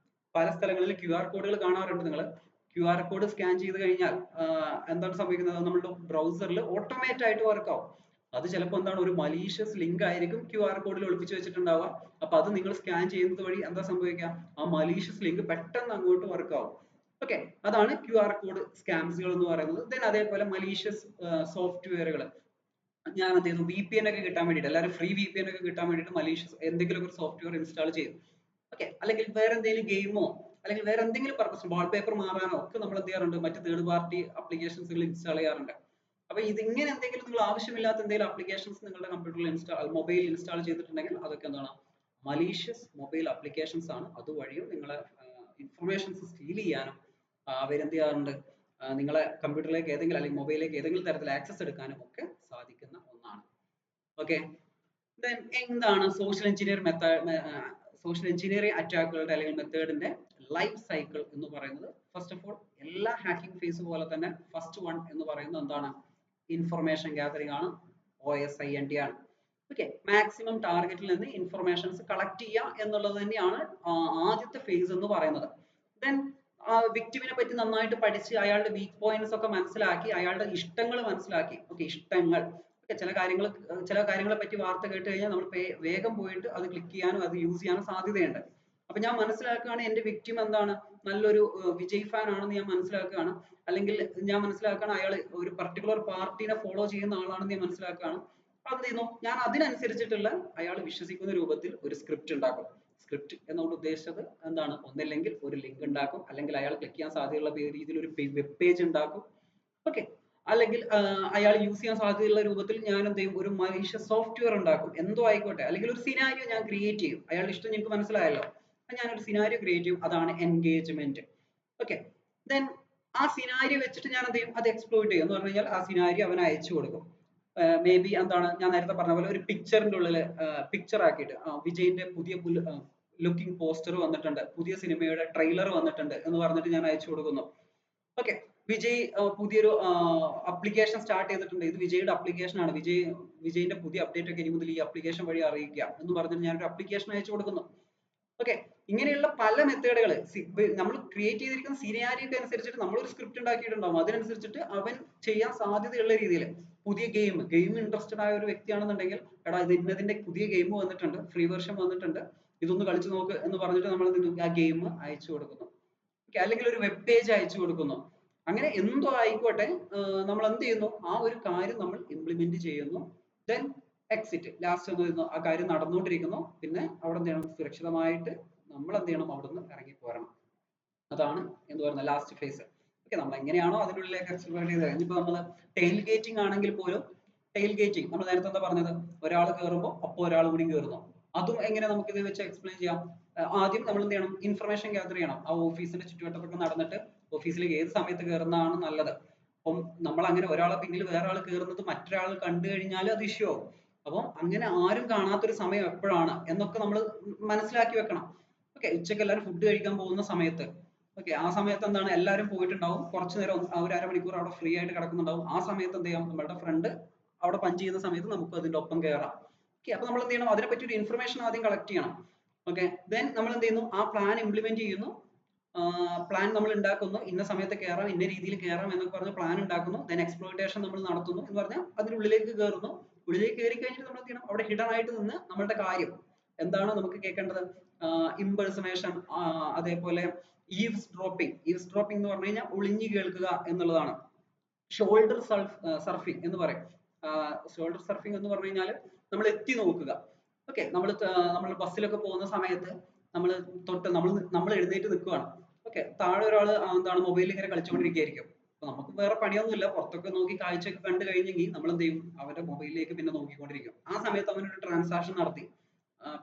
പല സ്ഥലങ്ങളിൽ QR കോഡുകൾ കാണാറുണ്ട് നിങ്ങൾ. QR കോഡ് സ്കാൻ ചെയ്ത് കഴിഞ്ഞാൽ എന്താണ് സംഭവിക്കുന്നത്, നമ്മുടെ ബ്രൗസറിൽ ഓട്ടോമേറ്റ് ആയിട്ട് വർക്ക് ആവും. അത് ചിലപ്പോൾ എന്താണ്, ഒരു മലീഷ്യസ് ലിങ്ക് ആയിരിക്കും QR കോഡിൽ ഒളിപ്പിച്ച് വെച്ചിട്ടുണ്ടാവുക. അപ്പൊ അത് നിങ്ങൾ സ്കാൻ ചെയ്യുന്നത് വഴി എന്താ സംഭവിക്കുക, ആ മലീഷ്യസ് ലിങ്ക് പെട്ടെന്ന് അങ്ങോട്ട് വർക്ക് ആവും. ഓക്കെ, അതാണ് QR കോഡ് സ്കാംസുകൾ എന്ന് പറയുന്നത്. ദെൻ അതേപോലെ മലീഷ്യസ് സോഫ്റ്റ്വെയറുകൾ, ഞാൻ എന്ത് ചെയ്യുന്നു, VPN ഒക്കെ കിട്ടാൻ വേണ്ടിയിട്ട്, എല്ലാവരും ഫ്രീ VPN ഒക്കെ കിട്ടാൻ വേണ്ടിയിട്ട് മലീഷ്യസ് എന്തെങ്കിലും ഒരു സോഫ്റ്റ്വെയർ ഇൻസ്റ്റാൾ ചെയ്യും. ഓക്കെ, അല്ലെങ്കിൽ വേറെ എന്തെങ്കിലും ഗെയിമോ അല്ലെങ്കിൽ വേറെ എന്തെങ്കിലും പർപ്പസ്, വാൾപേപ്പർ മാറാനോ ഒക്കെ നമ്മൾ എന്ത് ചെയ്യാറുണ്ട്, മറ്റ് തേർഡ് പാർട്ടി അപ്ലിക്കേഷൻസുകൾ ഇൻസ്റ്റാൾ ചെയ്യാറുണ്ട്. അപ്പൊ ഇതിങ്ങനെ എന്തെങ്കിലും നിങ്ങൾ ആവശ്യമില്ലാത്ത എന്തെങ്കിലും അപ്ലിക്കേഷൻസ് നിങ്ങളുടെ കമ്പ്യൂട്ടറിൽ മൊബൈലിൽ ഇൻസ്റ്റാൾ ചെയ്തിട്ടുണ്ടെങ്കിൽ അതൊക്കെ എന്താണ്, മലീഷ്യസ് മൊബൈൽ അപ്ലിക്കേഷൻസ് ആണ്. അതുവഴിയും നിങ്ങളെ ഇൻഫർമേഷൻസ് സ്റ്റീൽ ചെയ്യാനും അവരെന്ത് ചെയ്യാറുണ്ട്, നിങ്ങളെ കമ്പ്യൂട്ടറിലേക്ക് ഏതെങ്കിലും അല്ലെങ്കിൽ മൊബൈലിലേക്ക് ഏതെങ്കിലും തരത്തിൽ ആക്സസ് എടുക്കാനും ഒക്കെ സാധിക്കുന്ന ഒന്നാണ്. ഓക്കെ, ദെൻ എന്താണ് സോഷ്യൽ എഞ്ചിനീയറിംഗ് അറ്റാക്കുകളുടെ അല്ലെങ്കിൽ മെത്തേഡിന്റെ ലൈഫ് സൈക്കിൾ എന്ന് പറയുന്നത്? ഫസ്റ്റ് ഓഫ് ഓൾ, എല്ലാ ഹാക്കിംഗ് ഫേസ് പോലെ തന്നെ ഫസ്റ്റ് വൺ എന്ന് പറയുന്നത് എന്താണ്, ഇൻഫർമേഷൻ ഗ്യാതറിംഗ് ആണ്, OSINT ആണ്. ഓക്കെ, മാക്സിമം ടാർഗറ്റിൽ നിന്ന് ഇൻഫർമേഷൻസ് കളക്ട് ചെയ്യുക എന്നുള്ളത് തന്നെയാണ് ആദ്യത്തെ ഫേസ് എന്ന് പറയുന്നത്. ദെൻ വിക്ടിമിനെ പറ്റി നന്നായിട്ട് പഠിച്ച് അയാളുടെ വീക്ക് പോയിന്റ്സ് ഒക്കെ മനസ്സിലാക്കി, അയാളുടെ ഇഷ്ടങ്ങൾ മനസ്സിലാക്കി. ഓക്കെ, ഇഷ്ടങ്ങൾ, ചില കാര്യങ്ങളെ പറ്റി വാർത്ത കേട്ട് കഴിഞ്ഞാൽ നമ്മൾ വേഗം പോയിട്ട് അത് ക്ലിക്ക് ചെയ്യാനും അത് യൂസ് ചെയ്യാനും സാധ്യതയുണ്ട്. അപ്പൊ ഞാൻ മനസ്സിലാക്കുകയാണ് എന്റെ വിക്ടിം എന്താണ്, നല്ലൊരു വിജയ് ഫാൻ ആണെന്ന് ഞാൻ മനസ്സിലാക്കുകയാണ്, അല്ലെങ്കിൽ ഞാൻ മനസ്സിലാക്കുകയാണ് അയാൾ ഒരു പർട്ടിക്കുലർ പാർട്ടിനെ ഫോളോ ചെയ്യുന്ന ആളാണെന്ന് ഞാൻ മനസ്സിലാക്കുകയാണ്. അപ്പൊ എന്ത് ചെയ്യുന്നു, ഞാൻ അതിനനുസരിച്ചിട്ടുള്ള അയാൾ വിശ്വസിക്കുന്ന രൂപത്തിൽ ഒരു സ്ക്രിപ്റ്റ് ഉണ്ടാക്കും. സ്ക്രിപ്റ്റ് എന്നുകൊണ്ട് ഉദ്ദേശിച്ചത് എന്താണ്, ഒന്നില്ലെങ്കിൽ ഒരു ലിങ്ക് ഉണ്ടാക്കും, അല്ലെങ്കിൽ അയാൾ ക്ലിക്ക് ചെയ്യാൻ സാധ്യതയുള്ള രീതിയിൽ ഒരു വെബ് പേജ് ഉണ്ടാക്കും. ഓക്കെ, അല്ലെങ്കിൽ അയാൾ യൂസ് ചെയ്യാൻ സാധ്യതയുള്ള രൂപത്തിൽ ഞാൻ എന്ത് ചെയ്യും, ഒരു മലീഷ്യസ് സോഫ്റ്റ്വെയർ ഉണ്ടാക്കും, എന്തോ ആയിക്കോട്ടെ. അല്ലെങ്കിൽ ഒരു സിനാരിയോ ഞാൻ ക്രിയേറ്റ് ചെയ്യും. അയാളുടെ ഇഷ്ടം എനിക്ക് മനസ്സിലായല്ലോ, ഞാനൊരു സിനാരിയോ ക്രിയേറ്റ് ചെയ്യും. അതാണ് എൻഗേജ്മെന്റ്. ഓക്കെ, ദെൻ ആ സിനാരിയോ വെച്ചിട്ട് ഞാൻ എന്ത് ചെയ്യും, അത് എക്സ്പ്ലോയിറ്റ് ചെയ്യും എന്ന് പറഞ്ഞു കഴിഞ്ഞാൽ ആ സിനാരിയോ അവന് അയച്ചു കൊടുക്കും. മേ ബി എന്താണ്, ഞാൻ നേരത്തെ പറഞ്ഞ പോലെ ഒരു പിക്ചറിന്റെ ഉള്ളിൽ പിക്ചർ ആക്കിയിട്ട് വിജയിന്റെ പുതിയ ലുക്കിംഗ് പോസ്റ്റർ വന്നിട്ടുണ്ട്, പുതിയ സിനിമയുടെ ട്രെയിലർ വന്നിട്ടുണ്ട് എന്ന് പറഞ്ഞിട്ട് ഞാൻ അയച്ചു കൊടുക്കുന്നു. ഓക്കെ, വിജയ് പുതിയൊരു അപ്ലിക്കേഷൻ സ്റ്റാർട്ട് ചെയ്തിട്ടുണ്ട്, ഇത് വിജയുടെ അപ്ലിക്കേഷൻ ആണ്, വിജയിന്റെ പുതിയ അപ്ഡേറ്റ് ഒക്കെ ഇനി മുതൽ ഈ അപ്ലിക്കേഷൻ വഴി അറിയിക്കുക എന്ന് പറഞ്ഞിട്ട് ഞാൻ ഒരു അപ്ലിക്കേഷൻ അയച്ചു കൊടുക്കുന്നു. ഓക്കെ, ഇങ്ങനെയുള്ള പല മെത്തേഡുകൾ നമ്മൾ ക്രിയേറ്റ് ചെയ്തിരിക്കുന്ന സിനാരിയോക്ക് അനുസരിച്ചിട്ട് നമ്മളൊരു സ്ക്രിപ്റ്റ് ഉണ്ടാക്കിയിട്ടുണ്ടാവും. അതിനനുസരിച്ചിട്ട് അവൻ ചെയ്യാൻ സാധ്യതയുള്ള രീതിയിൽ പുതിയ ഗെയിം ഇൻട്രസ്റ്റഡ് ആയ ഒരു വ്യക്തിയാണെന്നുണ്ടെങ്കിൽ, എടാ ഇത് ഇന്നതിന്റെ പുതിയ ഗെയിം വന്നിട്ടുണ്ട്, ഫ്രീ വെർഷൻ വന്നിട്ടുണ്ട്, ഇതൊന്ന് കളിച്ചു നോക്ക് എന്ന് പറഞ്ഞിട്ട് നമ്മൾ ആ ഗെയിം അയച്ചു കൊടുക്കുന്നു. അല്ലെങ്കിൽ ഒരു വെബ് പേജ് അയച്ചു കൊടുക്കുന്നു. അങ്ങനെ എന്തോ ആയിക്കോട്ടെ, നമ്മൾ എന്ത് ചെയ്യുന്നു, ആ ഒരു കാര്യം നമ്മൾ ഇംപ്ലിമെന്റ് ചെയ്യുന്നു. ദെൻ എക്സിറ്റ്, ലാസ്റ്റ് എന്ത് ചെയ്യുന്നു, ആ കാര്യം നടന്നുകൊണ്ടിരിക്കുന്നു. പിന്നെ അവിടെ എന്ത് ചെയ്യണം, സുരക്ഷിതമായിട്ട് നമ്മൾ എന്ത് ചെയ്യണം, അവിടുന്ന് ഇറങ്ങി പോരണം. അതാണ് എന്ന് പറയുന്നത് ലാസ്റ്റ് ഫേസ്. ഓക്കെ, നമ്മൾ എങ്ങനെയാണോ അതിനുള്ളിലേക്ക് എക്സ്പ്ലോർ ചെയ്തത്. ഇനിയിപ്പോ നമ്മൾ ടെയിൽ ഗേറ്റിംഗ് ആണെങ്കിൽ പോലും, ടെയിൽ ഗേറ്റിംഗ് നമ്മൾ നേരത്തെ എന്താ പറഞ്ഞത്, ഒരാൾ കയറുമ്പോൾ അപ്പോൾ ഒരാൾ കൂടി കയറുന്നു. അതും എങ്ങനെ നമുക്ക് ഇത് വെച്ച് എക്സ്പ്ലെയിൻ ചെയ്യാം. ആദ്യം നമ്മൾ എന്ത് ചെയ്യണം, ഇൻഫർമേഷൻ ഗ്യാദർ ചെയ്യണം. ആ ഓഫീസിന്റെ ചുറ്റുവട്ടത്തൊക്കെ നടന്നിട്ട് ഓഫീസിലേക്ക് ഏത് സമയത്ത് കയറുന്നതാണ് നല്ലത്. അപ്പം നമ്മൾ അങ്ങനെ ഒരാളെ പിന്നിൽ വേറെ ആൾ കയറുന്നത് മറ്റൊരാൾ കണ്ടു കഴിഞ്ഞാൽ അത് ഇഷ്യൂ ആവും. അപ്പം അങ്ങനെ ആരും കാണാത്തൊരു സമയം എപ്പോഴാണ് എന്നൊക്കെ നമ്മൾ മനസ്സിലാക്കി വെക്കണം. ഓക്കെ, ഉച്ചയ്ക്ക് എല്ലാവരും ഫുഡ് കഴിക്കാൻ പോകുന്ന സമയത്ത്, ഓക്കെ, ആ സമയത്ത് എന്താണ്, എല്ലാവരും പോയിട്ടുണ്ടാവും, കുറച്ചു നേരം ഒരു അരമണിക്കൂർ അവിടെ ഫ്രീ ആയിട്ട് കിടക്കുന്നുണ്ടാവും. ആ സമയത്ത് എന്ത് ചെയ്യാം, നമ്മുടെ ഫ്രണ്ട് അവിടെ പഞ്ച് ചെയ്യുന്ന സമയത്ത് നമുക്ക് അതിന്റെ ഒപ്പം കയറാം. ഓക്കെ, അപ്പൊ നമ്മൾ എന്ത് ചെയ്യണം, അതിനെപ്പറ്റി ഒരു ഇൻഫർമേഷൻ ആദ്യം കളക്ട് ചെയ്യണം. ഓക്കെ, ദെൻ നമ്മൾ എന്ത് ചെയ്യുന്നു, ആ പ്ലാൻ ഇംപ്ലിമെന്റ് ചെയ്യുന്നു. പ്ലാൻ നമ്മൾ ഉണ്ടാക്കുന്നു, ഇന്ന സമയത്ത് കയറാം, ഇന്ന രീതിയിൽ കയറാം എന്നൊക്കെ പറഞ്ഞ് പ്ലാൻ ഉണ്ടാക്കുന്നു. ദെൻ എക്സ്പ്ലോയിറ്റേഷൻ നമ്മൾ നടത്തുന്നു എന്ന് പറഞ്ഞാൽ അതിനുള്ളിലേക്ക് കയറുന്നു. ഉള്ളിലേക്ക് കയറി കഴിഞ്ഞിട്ട് നമ്മൾ എന്ത് ചെയ്യണം, അവിടെ ഹിഡൻ ആയിട്ട് നിന്ന് നമ്മളുടെ കാര്യം എന്താണോ നമുക്ക് കേൾക്കേണ്ടത്, ഇംപെർസണേഷൻ, അതേപോലെ ഈവ്സ് ഡ്രോപ്പിംഗ്. ഈവ്സ് ഡ്രോപ്പിംഗ് എന്ന് പറഞ്ഞു കഴിഞ്ഞാൽ ഒളിഞ്ഞു കേൾക്കുക എന്നുള്ളതാണ്. ഷോൾഡർ സർഫിംഗ് എന്ന് പറയും. ഷോൾഡർ സർഫിംഗ് എന്ന് പറഞ്ഞു കഴിഞ്ഞാൽ നമ്മൾ എത്തി നോക്കുക. ഓക്കെ, നമ്മൾ ബസ്സിലൊക്കെ പോകുന്ന സമയത്ത് നമ്മൾ എഴുന്നേറ്റ് നിൽക്കുകയാണ്. ഓക്കെ, താഴെ ഒരാൾ എന്താണ് മൊബൈലിൽ ഇങ്ങനെ കളിച്ചുകൊണ്ടിരിക്കുകയായിരിക്കും. അപ്പൊ നമുക്ക് വേറെ പണിയൊന്നുമില്ല, പുറത്തൊക്കെ നോക്കി കാഴ്ചയൊക്കെ കണ്ടു കഴിഞ്ഞെങ്കിൽ നമ്മൾ എന്ത് ചെയ്യും, അവരുടെ മൊബൈലിലേക്ക് പിന്നെ നോക്കിക്കൊണ്ടിരിക്കും. ആ സമയത്ത് അവനൊരു ട്രാൻസാക്ഷൻ നടത്തി,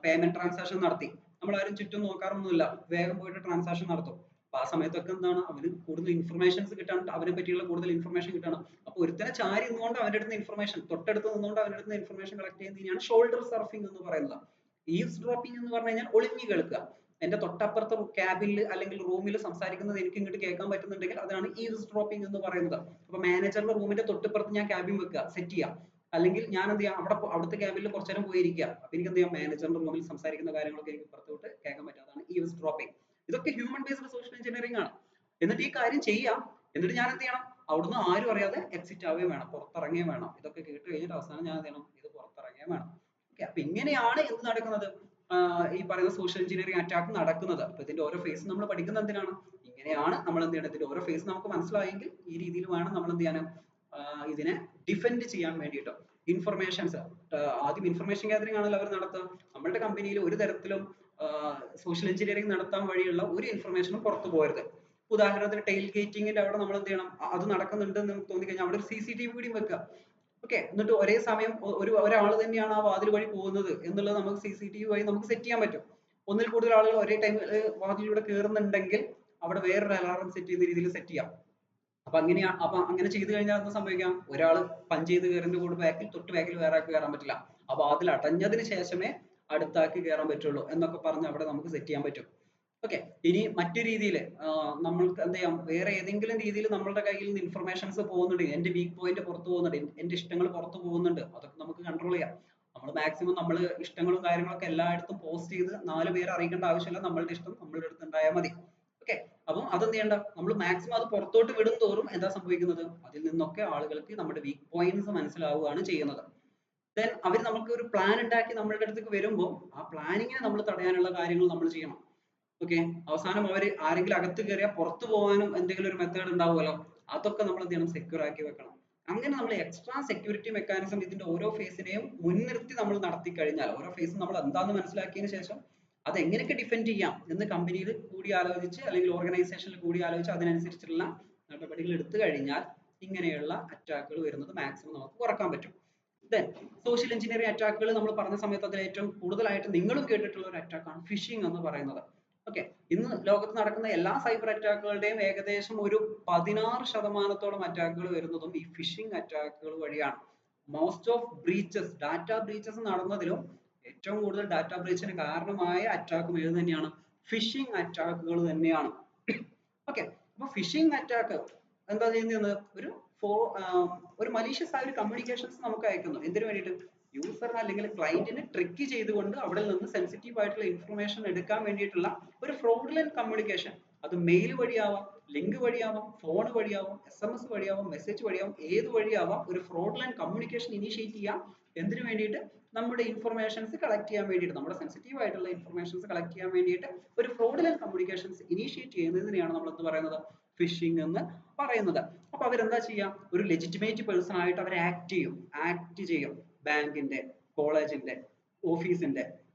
പേയ്മെന്റ് ട്രാൻസാക്ഷൻ നടത്തി, നമ്മൾ ആരും ചുറ്റും നോക്കാറൊന്നുമില്ല, വേഗം പോയിട്ട് ട്രാൻസാക്ഷൻ നടത്തും. അപ്പൊ ആ സമയത്തൊക്കെ എന്താണ്, അവന് കൂടുതൽ ഇൻഫർമേഷൻസ് കിട്ടാൻ, അവനെ പറ്റിയുള്ള കൂടുതൽ ഇൻഫർമേഷൻ കിട്ടണം. അപ്പൊ ഒരുത്തനെ ചാരി നിന്നുകൊണ്ട് അവന്റെ അടുത്ത് ഇൻഫർമേഷൻ, തൊട്ടടുത്ത് നിന്നുകൊണ്ട് അവന്റെ അടുത്ത് ഇൻഫർമേഷൻ കളക്ട് ചെയ്യുന്നതിനാണ് ഷോൾഡർ സർഫിംഗ് എന്ന് പറയുന്നത്. ഈവ്സ് ഡ്രോപ്പിംഗ് എന്ന് പറഞ്ഞു കഴിഞ്ഞാൽ ഒളിഞ്ഞു കേൾക്കുക. എന്റെ തൊട്ടപ്പുറത്തെ ക്യാബിൽ അല്ലെങ്കിൽ റൂമിൽ സംസാരിക്കുന്നത് എനിക്ക് ഇങ്ങോട്ട് കേൾക്കാൻ പറ്റുന്നുണ്ടെങ്കിൽ അതാണ് ഈവ്സ് ഡ്രോപ്പിംഗ് എന്ന് പറയുന്നത്. അപ്പൊ മാനേജറുടെ റൂമിന്റെ തൊട്ടിപ്പുറത്ത് ഞാൻ ക്യാബിൻ വെക്കുക, സെറ്റ് ചെയ്യാം. അല്ലെങ്കിൽ ഞാൻ എന്ത് ചെയ്യാം, അവിടുത്തെ ക്യാബിനിൽ കുറച്ചു നേരം പോയിരിക്കുക. അപ്പൊ എനിക്ക് എന്ത് ചെയ്യാം, മാനേജറിന്റെ റൂമിൽ സംസാരിക്കുന്ന കാര്യങ്ങളൊക്കെ എനിക്ക് പുറത്തോട്ട് കേൾക്കാൻ പറ്റും. അതാണ് ഈവ്സ് ഡ്രോപ്പിംഗ്. ഇതൊക്കെ ഹ്യൂമൻ ബേസ്ഡ് സോഷ്യൽ എഞ്ചിനീയറിംഗ് ആണ്. എന്നിട്ട് ഈ കാര്യം ചെയ്യാം, എന്നിട്ട് ഞാൻ എന്ത് ചെയ്യണം, അവിടുന്ന് ആരും അറിയാതെ എക്സിറ്റ് ആവുകയും വേണം, പുറത്തിറങ്ങുകയും വേണം. ഇതൊക്കെ കേട്ട് കഴിഞ്ഞിട്ട് അവസാനം ഞാൻ എന്ത് ചെയ്യണം, ഇത് പുറത്തിറങ്ങുകയും വേണം. ഓക്കെ, അപ്പൊ ഇങ്ങനെയാണ് എന്ത് നടക്കുന്നത്, ഈ പറയുന്ന സോഷ്യൽ എഞ്ചിനീയറിംഗ് അറ്റാക്ക് നടക്കുന്നത്. അപ്പൊ ഇതിന്റെ ഓരോ ഫേസ് നമ്മൾ പഠിക്കുന്നത് എന്തിനാണ്, ഇങ്ങനെയാണ് നമ്മൾ എന്ത് ചെയ്യണം, ഇതിന്റെ ഓരോ ഫേസ് നമുക്ക് മനസ്സിലായെങ്കിൽ ഈ രീതിയിൽ വേണം നമ്മൾ എന്ത് ചെയ്യാനും, ഇതിനെ ഡിഫെൻഡ് ചെയ്യാൻ വേണ്ടിയിട്ട്. ഇൻഫർമേഷൻസ്, ആദ്യം ഇൻഫർമേഷൻ ഗാദറിംഗ് ആണല്ലോ അവർ നടത്തുക. നമ്മളുടെ കമ്പനിയിൽ ഒരു തരത്തിലും സോഷ്യൽ എഞ്ചിനീയറിംഗ് നടത്താൻ വഴിയുള്ള ഒരു ഇൻഫർമേഷനും പുറത്തു പോകരുത്. ഉദാഹരണത്തിന് ടെയിൽ ഗേറ്റിംഗിന്റെ അവിടെ നമ്മൾ എന്ത് ചെയ്യണം, അത് നടക്കുന്നുണ്ട് എന്ന് തോന്നിക്കഴിഞ്ഞാൽ അവിടെ ഒരു CCTV കൂടി വെക്കുക. ഓക്കെ, എന്നിട്ട് ഒരേ സമയം ഒരാൾ തന്നെയാണ് ആ വാതിൽ വഴി പോകുന്നത് എന്നുള്ളത് നമുക്ക് CCTV വഴി നമുക്ക് സെറ്റ് ചെയ്യാൻ പറ്റും. ഒന്നിൽ കൂടുതൽ ആളുകൾ ഒരേ ടൈമിൽ വാതിലൂടെ കയറുന്നുണ്ടെങ്കിൽ അവിടെ വേറൊരു അലാറം സെറ്റ് ചെയ്യുന്ന രീതിയിൽ സെറ്റ് ചെയ്യാം. അപ്പൊ അങ്ങനെ ചെയ്തു കഴിഞ്ഞാൽ എന്താ സംഭവിക്കാം, ഒരാൾ പഞ്ച് ചെയ്ത് കയറിന്റെ കൂടെ തൊട്ട് ബാക്കിൽ വേറെ ആൾക്ക് കയറാൻ പറ്റില്ല. അപ്പൊ അതിൽ അടഞ്ഞതിന് ശേഷമേ അടുത്ത ആൾക്ക് കയറാൻ പറ്റുള്ളൂ എന്നൊക്കെ പറഞ്ഞ് അവിടെ നമുക്ക് സെറ്റ് ചെയ്യാൻ പറ്റും. ഓക്കെ, ഇനി മറ്റു രീതിയിൽ നമ്മൾക്ക് എന്ത് ചെയ്യാം, വേറെ ഏതെങ്കിലും രീതിയിൽ നമ്മളുടെ കയ്യിൽ നിന്ന് ഇൻഫർമേഷൻസ് പോകുന്നുണ്ട്, എന്റെ വീക്ക് പോയിന്റ് പുറത്തു പോകുന്നുണ്ട്, എന്റെ ഇഷ്ടങ്ങൾ പുറത്തു പോകുന്നുണ്ട്, അതൊക്കെ നമുക്ക് കൺട്രോൾ ചെയ്യാം. നമ്മൾ മാക്സിമം നമ്മൾ ഇഷ്ടങ്ങളും കാര്യങ്ങളൊക്കെ എല്ലായിടത്തും പോസ്റ്റ് ചെയ്ത് 4 പേരെ അറിയിക്കേണ്ട ആവശ്യമില്ല, നമ്മളുടെ ഇഷ്ടം നമ്മളുടെ അടുത്ത് ഉണ്ടായാൽ മതി. ഓക്കെ, അപ്പം അതെന്ത് ചെയ്യണ്ട, നമ്മൾ മാക്സിമം അത് പുറത്തോട്ട് വിടും തോറും എന്താ സംഭവിക്കുന്നത്, അതിൽ നിന്നൊക്കെ ആളുകൾക്ക് നമ്മുടെ വീക്ക് പോയിന്റ്സ് മനസ്സിലാവുകയാണ് ചെയ്യുന്നത്. ദെൻ അവർ നമുക്ക് ഒരു പ്ലാൻ ഉണ്ടാക്കി നമ്മളുടെ അടുത്തേക്ക് വരുമ്പോൾ ആ പ്ലാനിങ്ങിനെ നമ്മൾ തടയാനുള്ള കാര്യങ്ങൾ നമ്മൾ ചെയ്യണം. ഓക്കെ, അവസാനം അവർ ആരെങ്കിലും അകത്ത് കയറിയാൽ പുറത്തു പോകാനും എന്തെങ്കിലും ഒരു മെത്തേഡ് ഉണ്ടാവുമല്ലോ, അതൊക്കെ നമ്മൾ എന്ത് ചെയ്യണം, സെക്യൂർ ആക്കി വെക്കണം. അങ്ങനെ നമ്മൾ എക്സ്ട്രാ സെക്യൂരിറ്റി മെക്കാനിസം ഇതിന്റെ ഓരോ ഫേസിനെയും മുൻനിർത്തി നമ്മൾ നടത്തി കഴിഞ്ഞാൽ, ഓരോ ഫേസും നമ്മൾ എന്താണെന്ന് മനസ്സിലാക്കിയതിന് ശേഷം അത് എങ്ങനെയൊക്കെ ഡിഫെൻഡ് ചെയ്യാം എന്ന് കമ്പനിയിൽ കൂടി ആലോചിച്ച് അല്ലെങ്കിൽ ഓർഗനൈസേഷനിൽ കൂടി ആലോചിച്ച് അതിനനുസരിച്ചുള്ള നടപടികൾ എടുത്തു കഴിഞ്ഞാൽ ഇങ്ങനെയുള്ള അറ്റാക്കുകൾ വരുന്നത് മാക്സിമം നമുക്ക് കുറക്കാൻ പറ്റും. ദെൻ സോഷ്യൽ എഞ്ചിനീയറിംഗ് അറ്റാക്കുകൾ നമ്മൾ പറഞ്ഞ സമയത്ത് അതിൽ ഏറ്റവും കൂടുതലായിട്ട് നിങ്ങളും കേട്ടിട്ടുള്ള ഒരു അറ്റാക്കാണ് ഫിഷിംഗ് എന്ന് പറയുന്നത്. ഓക്കെ, ഇന്ന് ലോകത്ത് നടക്കുന്ന എല്ലാ സൈബർ അറ്റാക്കുകളുടെയും ഏകദേശം ഒരു 16% അറ്റാക്കുകൾ വരുന്നതും ഈ ഫിഷിംഗ് അറ്റാക്കുകൾ വഴിയാണ്. Most of breaches, data breaches നടന്നതിലും ഏറ്റവും കൂടുതൽ ഡാറ്റ ബ്രീച്ചിന് കാരണമായ അറ്റാക്കും ഏത് തന്നെയാണ്, ഫിഷിംഗ് അറ്റാക്കുകൾ തന്നെയാണ്. ഓക്കെ, അപ്പൊ ഫിഷിംഗ് അറ്റാക്ക് എന്താ ചെയ്യുന്നത്, ഒരു മലീഷ്യസ് ആയ ഒരു കമ്മ്യൂണിക്കേഷൻസ് നമുക്ക് അയക്കുന്നു. എന്തിനു വേണ്ടിയിട്ട്, യൂസറിന് അല്ലെങ്കിൽ ക്ലയന്റിനെ ട്രിക്ക് ചെയ്തുകൊണ്ട് അവിടെ നിന്ന് സെൻസിറ്റീവ് ആയിട്ടുള്ള ഇൻഫർമേഷൻ എടുക്കാൻ വേണ്ടിയിട്ടുള്ള ഒരു ഫ്രോഡുലന്റ് കമ്മ്യൂണിക്കേഷൻ. അത് മെയിൽ വഴിയാവാം, ലിങ്ക് വഴിയാവാം, ഫോൺ വഴിയാവാം, SMS വഴിയാവാം, മെസ്സേജ് വഴിയാവാം, ഏത് വഴിയാവാം ഒരു ഫ്രോഡുലന്റ് കമ്മ്യൂണിക്കേഷൻ ഇനിഷ്യേറ്റ് ചെയ്യാം. എന്തിനു വേണ്ടിയിട്ട്, നമ്മുടെ ഇൻഫർമേഷൻസ് കളക്ട് ചെയ്യാൻ വേണ്ടിയിട്ട്, നമ്മുടെ സെൻസിറ്റീവ് ആയിട്ടുള്ള ഇൻഫർമേഷൻസ് കളക്ട് ചെയ്യാൻ വേണ്ടിയിട്ട് ഒരു ഫ്രോഡുലന്റ് കമ്മ്യൂണിക്കേഷൻസ് ഇനിഷ്യേറ്റ് ചെയ്യുന്നതിനെയാണ് നമ്മൾ എന്ത് പറയുന്നത്, ഫിഷിംഗ് എന്ന് പറയുന്നത്. അപ്പൊ അവരെന്താ ചെയ്യാം, ഒരു ലെജിറ്റിമേറ്റ് പേഴ്സൺ ആയിട്ട് അവർ ആക്ട് ചെയ്യും. ബാങ്കിന്റെ, കോളേജിന്റെ, ഓഫീസിന്റെ,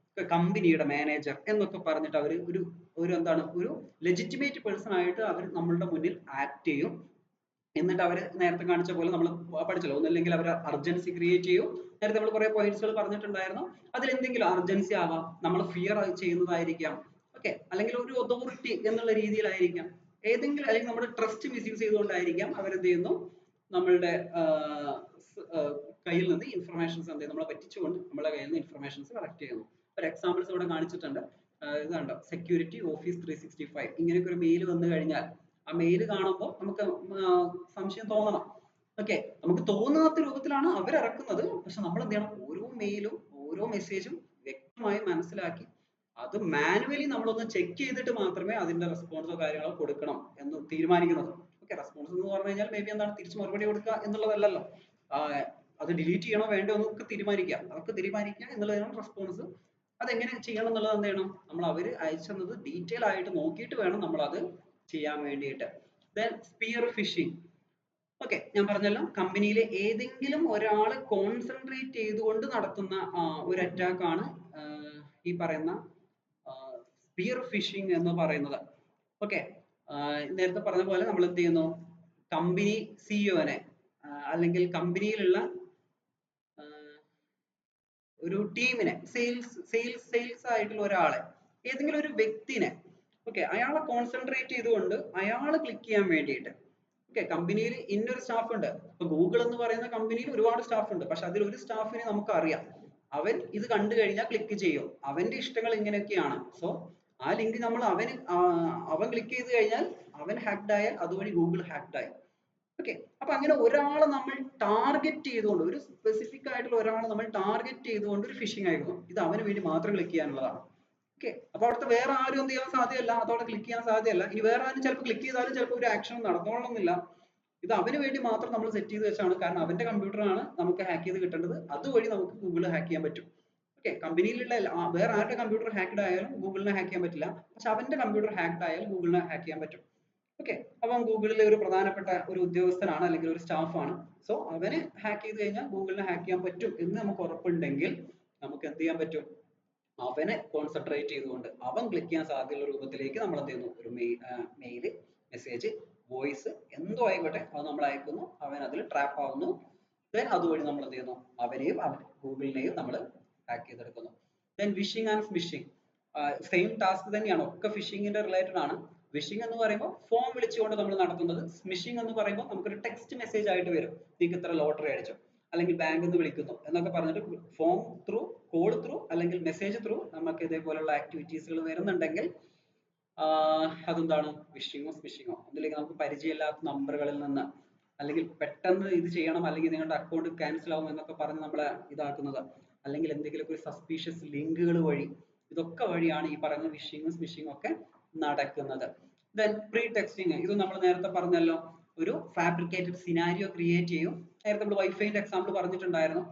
കമ്പനിയുടെ മാനേജർ എന്നൊക്കെ പറഞ്ഞിട്ട് അവർ ഒരു ലെജിറ്റിമേറ്റ് പേഴ്സൺ ആയിട്ട് അവർ നമ്മളുടെ മുന്നിൽ ആക്ട് ചെയ്യും. എന്നിട്ട് അവർ നേരത്തെ കാണിച്ച പോലെ നമ്മൾ പഠിച്ചല്ലോ, ഒന്നല്ലെങ്കിൽ അവർ അർജൻസി ക്രിയേറ്റ് ചെയ്യും. നേരത്തെ നമ്മൾ കുറെ പോയിന്റ്സുകൾ പറഞ്ഞിട്ടുണ്ടായിരുന്നു. അതിൽ എന്തെങ്കിലും അർജൻസി ആവാം, നമ്മൾ ഫിയർ ചെയ്യുന്നതായിരിക്കാം, ഓക്കെ, അല്ലെങ്കിൽ ഒരു അതോറിറ്റി എന്നുള്ള രീതിയിലായിരിക്കാം, ഏതെങ്കിലും, അല്ലെങ്കിൽ നമ്മുടെ ട്രസ്റ്റ് മിസ്യൂസ് ചെയ്തുകൊണ്ടായിരിക്കാം അവരെന്ത് ചെയ്യുന്നു, നമ്മളുടെ കയ്യിൽ നിന്ന് ഇൻഫർമേഷൻസ് എന്ത് ചെയ്യും, നമ്മളെ പറ്റിച്ചുകൊണ്ട് നമ്മളെ കയ്യിൽ നിന്ന് ഇൻഫർമേഷൻസ് കളക്ട് ചെയ്യുന്നു. ഒരു എക്സാമ്പിൾസ് ഇവിടെ കാണിച്ചിട്ടുണ്ട്. ഇതുണ്ടോ, സെക്യൂരിറ്റി ഓഫീസ് 365 ഇങ്ങനെയൊക്കെ ഒരു മെയിൽ വന്നു കഴിഞ്ഞാൽ ആ മെയിൽ കാണുമ്പോൾ നമുക്ക് സംശയം തോന്നണം. ഓക്കെ, നമുക്ക് തോന്നാത്ത രൂപത്തിലാണ് അവർ ഇറക്കുന്നത്. പക്ഷെ നമ്മൾ എന്ത് ചെയ്യണം, ഓരോ മെയിലും ഓരോ മെസ്സേജും വ്യക്തമായി മനസ്സിലാക്കി അത് മാനുവലി നമ്മളൊന്ന് ചെക്ക് ചെയ്തിട്ട് മാത്രമേ അതിന്റെ റെസ്പോൺസോ കാര്യങ്ങളോ കൊടുക്കണം എന്ന് തീരുമാനിക്കുന്നത്. ഓക്കെ, റെസ്പോൺസ് എന്ന് പറഞ്ഞു കഴിഞ്ഞാൽ മേ ബി എന്താണ്, തിരിച്ച് മറുപടി കൊടുക്കുക എന്നുള്ളതല്ലല്ലോ. അത് ഡിലീറ്റ് ചെയ്യണോ വേണ്ടോ എന്നൊക്കെ തീരുമാനിക്കുക, അതൊക്കെ തീരുമാനിക്കുക എന്നുള്ളതാണ് റെസ്പോൺസ്. അതെങ്ങനെ ചെയ്യണം എന്നുള്ളത് എന്ത് ചെയ്യണം, നമ്മൾ അവർ അയച്ചത് ഡീറ്റെയിൽ ആയിട്ട് നോക്കിയിട്ട് വേണം നമ്മൾ അത് ചെയ്യാൻ വേണ്ടിയിട്ട്. Then spear phishing. ഓക്കെ, ഞാൻ പറഞ്ഞല്ലോ, കമ്പനിയിലെ ഏതെങ്കിലും ഒരാൾ കോൺസെൻട്രേറ്റ് ചെയ്തുകൊണ്ട് നടത്തുന്ന ഒരു അറ്റാക്ക് ആണ് ഈ പറയുന്ന സ്പിയർ ഫിഷിംഗ് എന്ന് പറയുന്നത്. ഓക്കെ, നേരത്തെ പറഞ്ഞ പോലെ നമ്മൾ എന്ത് ചെയ്യുന്നു, കമ്പനി സിഇഒനെ അല്ലെങ്കിൽ കമ്പനിയിലുള്ള ഒരു ടീമിനെ, സെയിൽസ് ആയിട്ടുള്ള ഒരാളെ, ഏതെങ്കിലും ഒരു വ്യക്തിനെ, ഓക്കെ, അയാളെ കോൺസെൻട്രേറ്റ് ചെയ്തുകൊണ്ട് അയാൾ ക്ലിക്ക് ചെയ്യാൻ വേണ്ടിയിട്ട്. ഓക്കെ, കമ്പനിയിൽ ഇന്നൊരു സ്റ്റാഫ് ഉണ്ട്. ഇപ്പൊ ഗൂഗിൾ എന്ന് പറയുന്ന കമ്പനിയിൽ ഒരുപാട് സ്റ്റാഫ് ഉണ്ട്. പക്ഷെ അതിൽ ഒരു സ്റ്റാഫിനെ നമുക്ക് അറിയാം, അവൻ ഇത് കണ്ടു കഴിഞ്ഞാൽ ക്ലിക്ക് ചെയ്യും, അവന്റെ ഇഷ്ടങ്ങൾ ഇങ്ങനെയൊക്കെയാണ്. സോ ആ ലിങ്ക് നമ്മൾ അവൻ ക്ലിക്ക് ചെയ്ത് കഴിഞ്ഞാൽ അവൻ ഹാക്ഡ് ആയാൽ അതുവഴി ഗൂഗിൾ ഹാക്ഡ് ആയി. ഓക്കെ, അപ്പൊ അങ്ങനെ ഒരാളെ നമ്മൾ ടാർഗറ്റ് ചെയ്തുകൊണ്ട്, ഒരു സ്പെസിഫിക് ആയിട്ടുള്ള ഒരാളെ നമ്മൾ ടാർഗറ്റ് ചെയ്തുകൊണ്ട് ഒരു ഫിഷിംഗ് അയക്കുന്നു. ഇത് അവന് വേണ്ടി മാത്രം ക്ലിക്ക് ചെയ്യാനുള്ളതാണ്. ഓക്കെ, അപ്പൊ അവിടുത്തെ വേറെ ആരും എന്ത് ചെയ്യാൻ സാധ്യമല്ല, അതോടെ ക്ലിക്ക് ചെയ്യാൻ സാധ്യമല്ല. ഇനി വേറെ ആരും ചിലപ്പോൾ ക്ലിക്ക് ചെയ്താലും ചിലപ്പോൾ ഒരു ആക്ഷൻ നടന്നോളണമെന്നില്ല. ഇത് അവന് വേണ്ടി മാത്രം നമ്മൾ സെറ്റ് ചെയ്ത് വെച്ചാണ്. കാരണം അവന്റെ കമ്പ്യൂട്ടറാണ് നമുക്ക് ഹാക്ക് ചെയ്ത് കിട്ടേണ്ടത്, അതുവഴി നമുക്ക് ഗൂഗിൾ ഹാക്ക് ചെയ്യാൻ പറ്റും. ഓക്കെ, കമ്പനിയിലുള്ള വേറെ ആരുടെ കമ്പ്യൂട്ടർ ഹാക്ക്ഡ് ആയാലും ഗൂഗിളിനെ ഹാക്ക് ചെയ്യാൻ പറ്റില്ല. പക്ഷെ അവന്റെ കമ്പ്യൂട്ടർ ഹാക്ഡ് ആയാൽ ഗൂഗിളിനെ ഹാക്ക് ചെയ്യാൻ പറ്റും. ഓക്കെ, അപ്പം ഗൂഗിളിലെ ഒരു പ്രധാനപ്പെട്ട ഒരു ഉദ്യോഗസ്ഥനാണ് അല്ലെങ്കിൽ ഒരു സ്റ്റാഫാണ്. സോ അവന് ഹാക്ക് ചെയ്ത് കഴിഞ്ഞാൽ ഗൂഗിളിനെ ഹാക്ക് ചെയ്യാൻ പറ്റും എന്ന് നമുക്ക് ഉറപ്പുണ്ടെങ്കിൽ നമുക്ക് എന്ത് ചെയ്യാൻ പറ്റും, അവനെ കോൺസെൻട്രേറ്റ് ചെയ്തുകൊണ്ട് അവൻ ക്ലിക്ക് ചെയ്യാൻ സാധ്യതയുള്ള രൂപത്തിലേക്ക് നമ്മൾ എന്ത് ചെയ്യുന്നു, ഒരു മെയിൽ, മെസ്സേജ്, വോയിസ് എന്തോ ആയിക്കോട്ടെ അത് നമ്മൾ അയക്കുന്നു, അവൻ അതിൽ ട്രാപ്പ് ആവുന്നു. ദെൻ അതുവഴി നമ്മൾ എന്ത് ചെയ്യുന്നു, അവനെയും ഗൂഗിളിനെയും നമ്മൾ ഹാക്ക് ചെയ്തെടുക്കുന്നു. Then vishing and smishing, same task തന്നെയാണ്, ഒക്കെ ഫിഷിംഗിന്റെ റിലേറ്റഡ് ആണ്. വിഷിംഗ് എന്ന് പറയുമ്പോൾ ഫോം വിളിച്ചുകൊണ്ട് നമ്മൾ നടത്തുന്നത്. സ്മിഷിംഗ് എന്ന് പറയുമ്പോൾ നമുക്കൊരു ടെക്സ്റ്റ് മെസ്സേജ് ആയിട്ട് വരും, നിങ്ങൾക്ക് ഇത്ര ലോട്ടറി അടിച്ചു, അല്ലെങ്കിൽ ബാങ്കിൽ നിന്ന് വിളിക്കുന്നു എന്നൊക്കെ പറഞ്ഞിട്ട് ഫോം ത്രൂ, കോൾ ത്രൂ അല്ലെങ്കിൽ മെസ്സേജ് ത്രൂ നമുക്ക് ഇതേപോലുള്ള ആക്ടിവിറ്റീസുകൾ വരുന്നുണ്ടെങ്കിൽ അതെന്താണ്, വിഷിങ്ങോ സ്മിഷിങ്ങോ. ഒന്നില്ലെങ്കിൽ നമുക്ക് പരിചയമില്ലാത്ത നമ്പറുകളിൽ നിന്ന്, അല്ലെങ്കിൽ പെട്ടെന്ന് ഇത് ചെയ്യണം, അല്ലെങ്കിൽ നിങ്ങളുടെ അക്കൗണ്ട് ക്യാൻസൽ ആവും എന്നൊക്കെ പറഞ്ഞ് നമ്മളെ ഇതാക്കുന്നത്, അല്ലെങ്കിൽ എന്തെങ്കിലും ഒരു സസ്പീഷ്യസ് ലിങ്കുകൾ വഴി, ഇതൊക്കെ വഴിയാണ് ഈ പറയുന്ന വിഷിങ്ങും സ്മിഷിങ്ങും ഒക്കെ നടക്കുന്നത്. ദെൻ പ്രീ ടെക്സ്റ്റിംഗ്, ഇത് നമ്മൾ നേരത്തെ പറഞ്ഞല്ലോ, ഒരു ഫാബ്രിക്കേറ്റഡ് സിനാരിയോ ക്രിയേറ്റ് ചെയ്യും. നേരത്തെ നമ്മൾ വൈഫൈന്റെ എക്സാമ്പിൾ പറഞ്ഞിട്ടുണ്ടായിരുന്നു.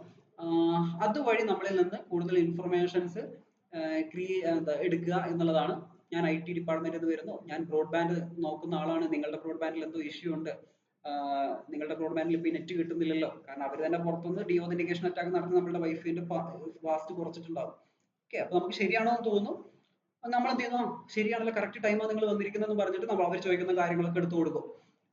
അതുവഴി നമ്മളിൽ നിന്ന് കൂടുതൽ ഇൻഫർമേഷൻസ് എടുക്കുക എന്നുള്ളതാണ്. ഞാൻ IT ഡിപ്പാർട്ട്മെന്റിൽ നിന്ന് വരുന്നു, ഞാൻ ബ്രോഡ്ബാൻഡ് നോക്കുന്ന ആളാണ്, നിങ്ങളുടെ ബ്രോഡ്ബാൻഡിൽ എന്തോ ഇഷ്യൂ ഉണ്ട്, നിങ്ങളുടെ ബ്രോഡ്ബാൻഡിൽ ഇപ്പോൾ നെറ്റ് കിട്ടുന്നില്ലല്ലോ, കാരണം അവർ തന്നെ പുറത്തുനിന്ന് ഡീഓതന്റിക്കേഷൻ അറ്റാക്ക് നടത്തി നമ്മുടെ വൈഫൈന്റെ ഫാസ്റ്റ് കുറച്ചിട്ടുണ്ടാവും. ഓക്കെ, അപ്പൊ നമുക്ക് ശരിയാണോ എന്ന് തോന്നുന്നു, നമ്മൾ എന്ത് ചെയ്യുന്നു, ശരിയാണല്ലോ, കറക്റ്റ് ടൈമാണ് നിങ്ങൾ വന്നിരിക്കുന്നതെന്ന് പറഞ്ഞിട്ട് നമ്മൾ അവർ ചോദിക്കുന്ന കാര്യങ്ങളൊക്കെ എടുത്തു കൊടുക്കും.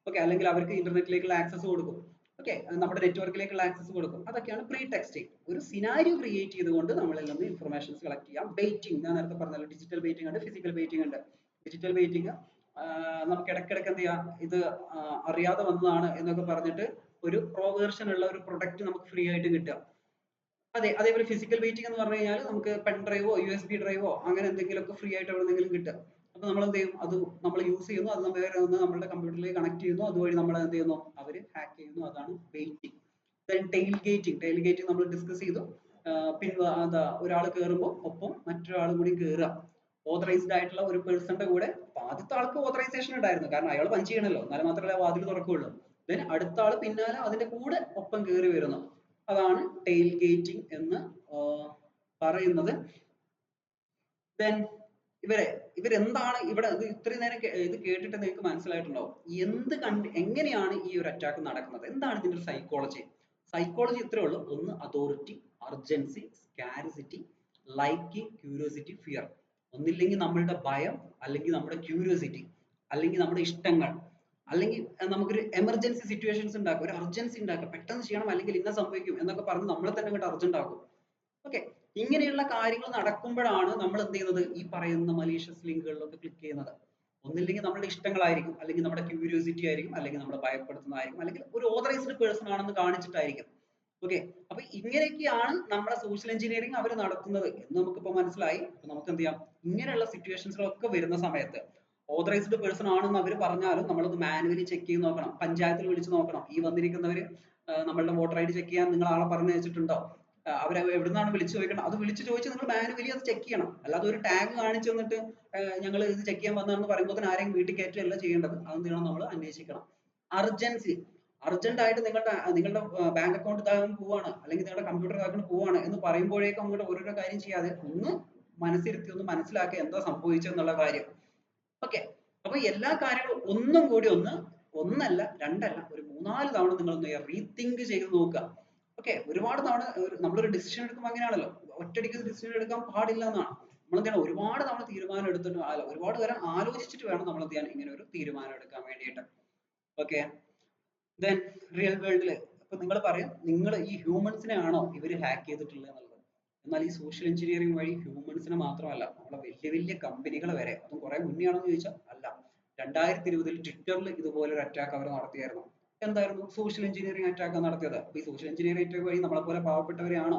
ഓക്കെ, അല്ലെങ്കിൽ അവർക്ക് ഇന്റർനെറ്റിലേക്കുള്ള ആക്സസ് കൊടുക്കും. ഓക്കെ, നമ്മുടെ നെറ്റ്വർക്കിലേക്കുള്ള ആക്സസ് കൊടുക്കും. അതൊക്കെയാണ് പ്രീ ടെക്സ്റ്റിംഗ്. ഒരു സിനാരിയോ ക്രിയേറ്റ് ചെയ്തുകൊണ്ട് നമ്മളിൽ നിന്ന് ഇൻഫർമേഷൻസ് കളക്ട് ചെയ്യാം. ബെയ്റ്റിംഗ്, ഞാൻ നേരത്തെ പറഞ്ഞല്ലോ, ഡിജിറ്റൽ ബെയ്റ്റിംഗ് ഉണ്ട്, ഫിസിക്കൽ ബെയ്റ്റിംഗ് ഉണ്ട്. ഡിജിറ്റൽ ബെയ്റ്റിംഗ് നമുക്ക് ഇടയ്ക്കിടയ്ക്ക് എന്ത് ചെയ്യാം, ഇത് അറിയാതെ വന്നതാണ് എന്നൊക്കെ പറഞ്ഞിട്ട് ഒരു പ്രോ വേർഷൻ ഉള്ള ഒരു പ്രൊഡക്റ്റ് നമുക്ക് ഫ്രീ ആയിട്ട് കിട്ടുക. അതെ, അതേപോലെ ഫിസിക്കൽ വെയിറ്റിംഗ് എന്ന് പറഞ്ഞു കഴിഞ്ഞാൽ നമുക്ക് പെൻ ഡ്രൈവോ USB ഡ്രൈവോ അങ്ങനെ എന്തെങ്കിലുമൊക്കെ ഫ്രീ ആയിട്ട് എവിടെന്നെങ്കിലും കിട്ടുക. അപ്പൊ നമ്മൾ എന്ത് ചെയ്യും, അത് നമ്മൾ യൂസ് ചെയ്യുന്നു, അത് വേറെ ഒന്ന് നമ്മുടെ കമ്പ്യൂട്ടറിലേക്ക് കണക്ട് ചെയ്യുന്നു, അതുവഴി നമ്മൾ എന്ത് ചെയ്യുന്നു, അവർ ഹാക്ക് ചെയ്യുന്നു. അതാണ് വെയിറ്റിംഗ്. ദെൻ ടെയിൽ ഗേറ്റിംഗ് നമ്മൾ ഡിസ്കസ് ചെയ്തു. എന്താ, ഒരാൾ കയറുമ്പോൾ ഒപ്പം മറ്റൊരാൾ കൂടി കയറുക, ഓതറൈസ്ഡ് ആയിട്ടുള്ള ഒരു പേഴ്സന്റെ കൂടെ. അപ്പൊ ആദ്യത്തെ ആൾക്ക് ഓതറൈസേഷൻ ഉണ്ടായിരുന്നു, കാരണം അയാൾ പഞ്ച് ചെയ്യണല്ലോ, എന്നാലും മാത്രമല്ല വാതിൽ തുറക്കുകയുള്ളൂ. ദെൻ അടുത്ത ആൾ പിന്നാലെ അതിന്റെ കൂടെ ഒപ്പം കയറി വരുന്നു. അതാണ് ടെയിൽ ഗേറ്റിംഗ് എന്ന് പറയുന്നത്. ദെൻ ഇവരെന്താണ് ഇവിടെ, ഇത്രയും നേരം ഇത് കേട്ടിട്ട് നിങ്ങൾക്ക് മനസ്സിലായിട്ടുണ്ടാവും എങ്ങനെയാണ് ഈ ഒരു അറ്റാക്ക് നടക്കുന്നത്, എന്താണ് ഇതിന്റെ സൈക്കോളജി. സൈക്കോളജി ഇത്രേ ഉള്ളൂ: ഒന്ന് authority, urgency, scarcity, liking, curiosity, fear. ഒന്നില്ലെങ്കിൽ നമ്മളുടെ ഭയം, അല്ലെങ്കിൽ നമ്മുടെ ക്യൂരിയോസിറ്റി, അല്ലെങ്കിൽ നമ്മുടെ ഇഷ്ടങ്ങൾ, അല്ലെങ്കിൽ നമുക്കൊരു എമർജൻസി സിറ്റുവേഷൻസ് ഉണ്ടാക്കും, ഒരു അർജൻസി ഉണ്ടാക്കും, പെട്ടെന്ന് ചെയ്യണം അല്ലെങ്കിൽ ഇന്ന സംഭവിക്കും എന്നൊക്കെ പറഞ്ഞ് നമ്മളെ തന്നെ അങ്ങോട്ട് അർജന്റ് ആക്കും. ഓക്കെ, ഇങ്ങനെയുള്ള കാര്യങ്ങൾ നടക്കുമ്പോഴാണ് നമ്മൾ എന്ത് ചെയ്യുന്നത്, ഈ പറയുന്ന മലീഷ്യസ് ലിങ്കുകളിലൊക്കെ ക്ലിക്ക് ചെയ്യുന്നത്. ഒന്നില്ലെങ്കിൽ നമ്മുടെ ഇഷ്ടങ്ങളായിരിക്കും, അല്ലെങ്കിൽ നമ്മുടെ ക്യൂരിയോസിറ്റി ആയിരിക്കും, അല്ലെങ്കിൽ നമ്മളെ ഭയപ്പെടുത്തുന്നതായിരിക്കും, അല്ലെങ്കിൽ ഒരു ഓതറൈസ്ഡ് പേഴ്സൺ ആണെന്ന് കാണിച്ചിട്ടായിരിക്കും. ഓക്കെ, അപ്പൊ ഇങ്ങനെയൊക്കെയാണ് നമ്മുടെ സോഷ്യൽ എഞ്ചിനീയറിംഗ് അവർ നടത്തുന്നത് എന്ന് നമുക്കിപ്പോ മനസ്സിലായി. അപ്പൊ നമുക്ക് എന്ത് ചെയ്യാം, ഇങ്ങനെയുള്ള സിറ്റുവേഷൻസിലൊക്കെ വരുന്ന സമയത്ത് ഓതറൈസ്ഡ് പേഴ്സൺ ആണെന്ന് അവർ പറഞ്ഞാലും നമ്മളത് മാനുവലി ചെക്ക് ചെയ്ത് നോക്കണം. പഞ്ചായത്തിൽ വിളിച്ച് നോക്കണം. ഈ വന്നിരിക്കുന്നവര് നമ്മളുടെ വോട്ടർ ഐ ഡി ചെക്ക് ചെയ്യാൻ നിങ്ങൾ ആളെ പറഞ്ഞു വെച്ചിട്ടുണ്ടോ, അവർ എവിടുന്നാണ് വിളിച്ചു ചോദിക്കണം, അത് വിളിച്ചു ചോദിച്ച് നിങ്ങൾ മാനുവലി അത് ചെക്ക് ചെയ്യണം. അല്ലാതെ ഒരു ടാഗ് കാണിച്ചു തന്നിട്ട് ഞങ്ങൾ ഇത് ചെക്ക് ചെയ്യാൻ വന്നതെന്ന് പറയുമ്പോൾ ആരെയും വീട്ടിൽ കയറ്റുകയല്ല ചെയ്യേണ്ടത്. അത് നമ്മൾ അന്വേഷിക്കണം. അർജൻസി, അർജന്റ് ആയിട്ട് നിങ്ങളുടെ ബാങ്ക് അക്കൗണ്ട് ഇതാകാൻ പോവാണ്, അല്ലെങ്കിൽ നിങ്ങളുടെ കമ്പ്യൂട്ടർ ഇതാക്കാൻ പോവാണ് എന്ന് പറയുമ്പോഴേക്കും അങ്ങോട്ട് ഓരോരോ കാര്യം ചെയ്യാതെ ഒന്ന് മനസ്സിരുത്തി ഒന്ന് മനസ്സിലാക്കുക എന്താ സംഭവിച്ചെന്നുള്ള കാര്യം. ഓക്കെ, അപ്പൊ എല്ലാ കാര്യങ്ങളും ഒന്നും കൂടി ഒന്നല്ല രണ്ടല്ല ഒരു 3-4 തവണ നിങ്ങൾ ഒന്ന് റീതിങ്ക് ചെയ്ത് നോക്കുക. ഓക്കെ, ഒരുപാട് തവണ നമ്മളൊരു ഡിസിഷൻ എടുക്കുമ്പോൾ അങ്ങനെയാണല്ലോ, ഒറ്റയടിക്ക് ഡിസിഷൻ എടുക്കാൻ പാടില്ല എന്നാണ്. നമ്മൾ എന്താണ് ഒരുപാട് തവണ തീരുമാനം എടുത്തിട്ട് ഒരുപാട് നേരം ആലോചിച്ചിട്ട് വേണം നമ്മൾ എന്ത് ചെയ്യാൻ, ഇങ്ങനെ ഒരു തീരുമാനം എടുക്കാൻ വേണ്ടിയിട്ട്. ഓക്കെ, ദെൻ റിയൽ വേൾഡിൽ ഇപ്പൊ നിങ്ങൾ പറയും നിങ്ങൾ ഈ ഹ്യൂമൻസിനെ ആണോ ഇവർ ഹാക്ക് ചെയ്തിട്ടുള്ളത് എന്നുള്ളത്. എന്നാൽ ഈ സോഷ്യൽ എഞ്ചിനീയറിംഗ് വഴി ഹ്യൂമൻസിനെ മാത്രമല്ല നമ്മളെ വലിയ വലിയ കമ്പനികൾ വരെ, അതും കുറെ മുന്നേ ആണെന്ന് ചോദിച്ചാൽ അല്ല, 2020 ട്വിറ്ററിൽ ഇതുപോലെ ഒരു അറ്റാക്ക് അവർ നടത്തിയായിരുന്നു. എന്തായിരുന്നു സോഷ്യൽ എഞ്ചിനീയറിംഗ് അറ്റാക്ക് നടത്തിയത്. അപ്പൊ ഈ സോഷ്യൽ എഞ്ചിനീയറിംഗ് അറ്റാക്ക് വഴി നമ്മളെ പോലെ പാവപ്പെട്ടവരെയാണോ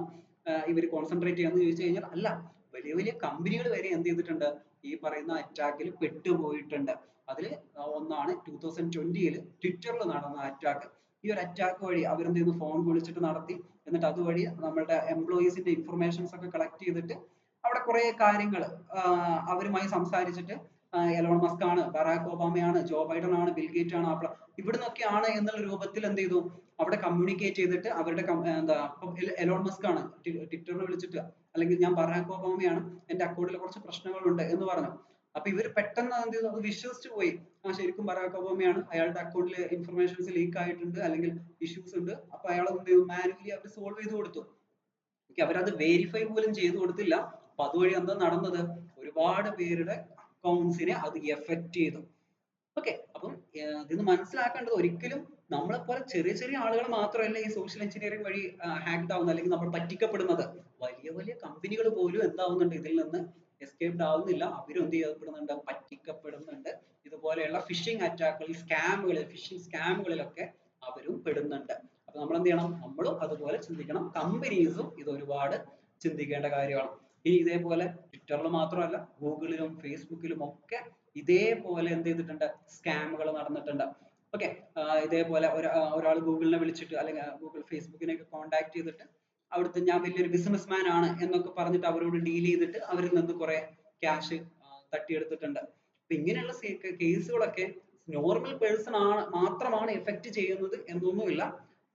ഇവർ കോൺസെൻട്രേറ്റ് ചെയ്യാന്ന് ചോദിച്ചു കഴിഞ്ഞാൽ അല്ല, വലിയ വലിയ കമ്പനികൾ വരെ എന്ത് ചെയ്തിട്ടുണ്ട്, ഈ പറയുന്ന അറ്റാക്കിൽ പെട്ടുപോയിട്ടുണ്ട്. അതിൽ ഒന്നാണ് 2020 ട്വിറ്ററിൽ നടന്ന അറ്റാക്ക്. ഈ ഒരു അറ്റാക്ക് വഴി അവരെന്ത് ചെയ്തു, ഫോൺ വിളിച്ചിട്ട് നടത്തി, എന്നിട്ട് അതുവഴി നമ്മളുടെ എംപ്ലോയീസിന്റെ ഇൻഫർമേഷൻസ് ഒക്കെ കളക്ട് ചെയ്തിട്ട് അവിടെ കുറെ കാര്യങ്ങൾ അവരുമായി സംസാരിച്ചിട്ട് എലോൺ മസ്ക് ആണ്, ബറാക് ഒബാമയാണ്, ജോ ബൈഡൻ ആണ്, ബിൽ ഗേറ്റ് ആണ്, ഇവിടുന്നൊക്കെയാണ് എന്നുള്ള രൂപത്തിൽ എന്ത് ചെയ്തു അവിടെ കമ്മ്യൂണിക്കേറ്റ് ചെയ്തിട്ട് അവരുടെ എന്താ എലോൺ മസ്ക് ആണ് ട്വിറ്ററിൽ വിളിച്ചിട്ട്, അല്ലെങ്കിൽ ഞാൻ ബറാക് ഒബാമയാണ്, എന്റെ അക്കൗണ്ടിൽ കുറച്ച് പ്രശ്നങ്ങളുണ്ട് എന്ന് പറഞ്ഞു. അപ്പൊ ഇവർ പെട്ടെന്ന് എന്ത് ചെയ്തു, അത് വിശ്വസിച്ച് പോയി. ശരിക്കും ബറാക് ഒബാമയാണ്, അയാളുടെ അക്കൗണ്ടിൽ ഇൻഫർമേഷൻസ് ലീക്ക് ആയിട്ടുണ്ട്, അല്ലെങ്കിൽ ഇഷ്യൂസ് ഉണ്ട്. അപ്പൊ അയാൾ എന്ത് ചെയ്തു, മാനുവലി അവർ സോൾവ് ചെയ്ത് കൊടുത്തു. അവരത് വെരിഫൈ പോലും ചെയ്ത് കൊടുത്തില്ല. അപ്പൊ അതുവഴി എന്താ നടന്നത്, ഒരുപാട് പേരുടെ അക്കൗണ്ട്സിനെ അത് എഫക്ട് ചെയ്തു. ഓക്കെ, അപ്പം ഇതിന്ന് മനസ്സിലാക്കേണ്ടത് ഒരിക്കലും നമ്മളെ പോലെ ചെറിയ ചെറിയ ആളുകൾ മാത്രമല്ല ഈ സോഷ്യൽ എഞ്ചിനീയറിംഗ് വഴി ഹാക്ഡ് ആവുന്നത്, അല്ലെങ്കിൽ നമ്മൾ പറ്റിക്കപ്പെടുന്നത്. വലിയ വലിയ കമ്പനികൾ പോലും എന്താവുന്നുണ്ട്, ഇതിൽ നിന്ന് എസ്കേപ്ഡ് ആവുന്നില്ല. അവരും എന്ത് ചെയ്യപ്പെടുന്നുണ്ട്, പറ്റിക്കപ്പെടുന്നുണ്ട്. ഇതുപോലെയുള്ള ഫിഷിംഗ് അറ്റാക്കുകൾ, ഫിഷിംഗ് സ്കാമുകളിലൊക്കെ അവരും പെടുന്നുണ്ട്. അപ്പൊ നമ്മൾ എന്ത് ചെയ്യണം, നമ്മളും അതുപോലെ ചിന്തിക്കണം, കമ്പനീസും ഇത് ഒരുപാട് ചിന്തിക്കേണ്ട കാര്യമാണ്. ഇനി ഇതേപോലെ ട്വിറ്ററിൽ മാത്രമല്ല ഗൂഗിളിലും ഫേസ്ബുക്കിലും ഒക്കെ ഇതേപോലെ എന്ത് ചെയ്തിട്ടുണ്ട്, സ്കാമുകൾ നടന്നിട്ടുണ്ട്. ഓക്കെ, ഇതേപോലെ ഒരാൾ ഗൂഗിളിനെ വിളിച്ചിട്ട്, അല്ലെങ്കിൽ ഗൂഗിൾ ഫേസ്ബുക്കിനെ കോൺടാക്ട് ചെയ്തിട്ട് അവിടുത്തെ ഞാൻ വലിയൊരു ബിസിനസ് മാൻ ആണ് എന്നൊക്കെ പറഞ്ഞിട്ട് അവരോട് ഡീൽ ചെയ്തിട്ട് അവരിൽ നിന്ന് കുറെ ക്യാഷ് തട്ടിയെടുത്തിട്ടുണ്ട്. അപ്പൊ ഇങ്ങനെയുള്ള കേസുകളൊക്കെ നോർമൽ പേഴ്സൺ മാത്രമാണ് എഫക്ട് ചെയ്യുന്നത് എന്നൊന്നുമില്ല,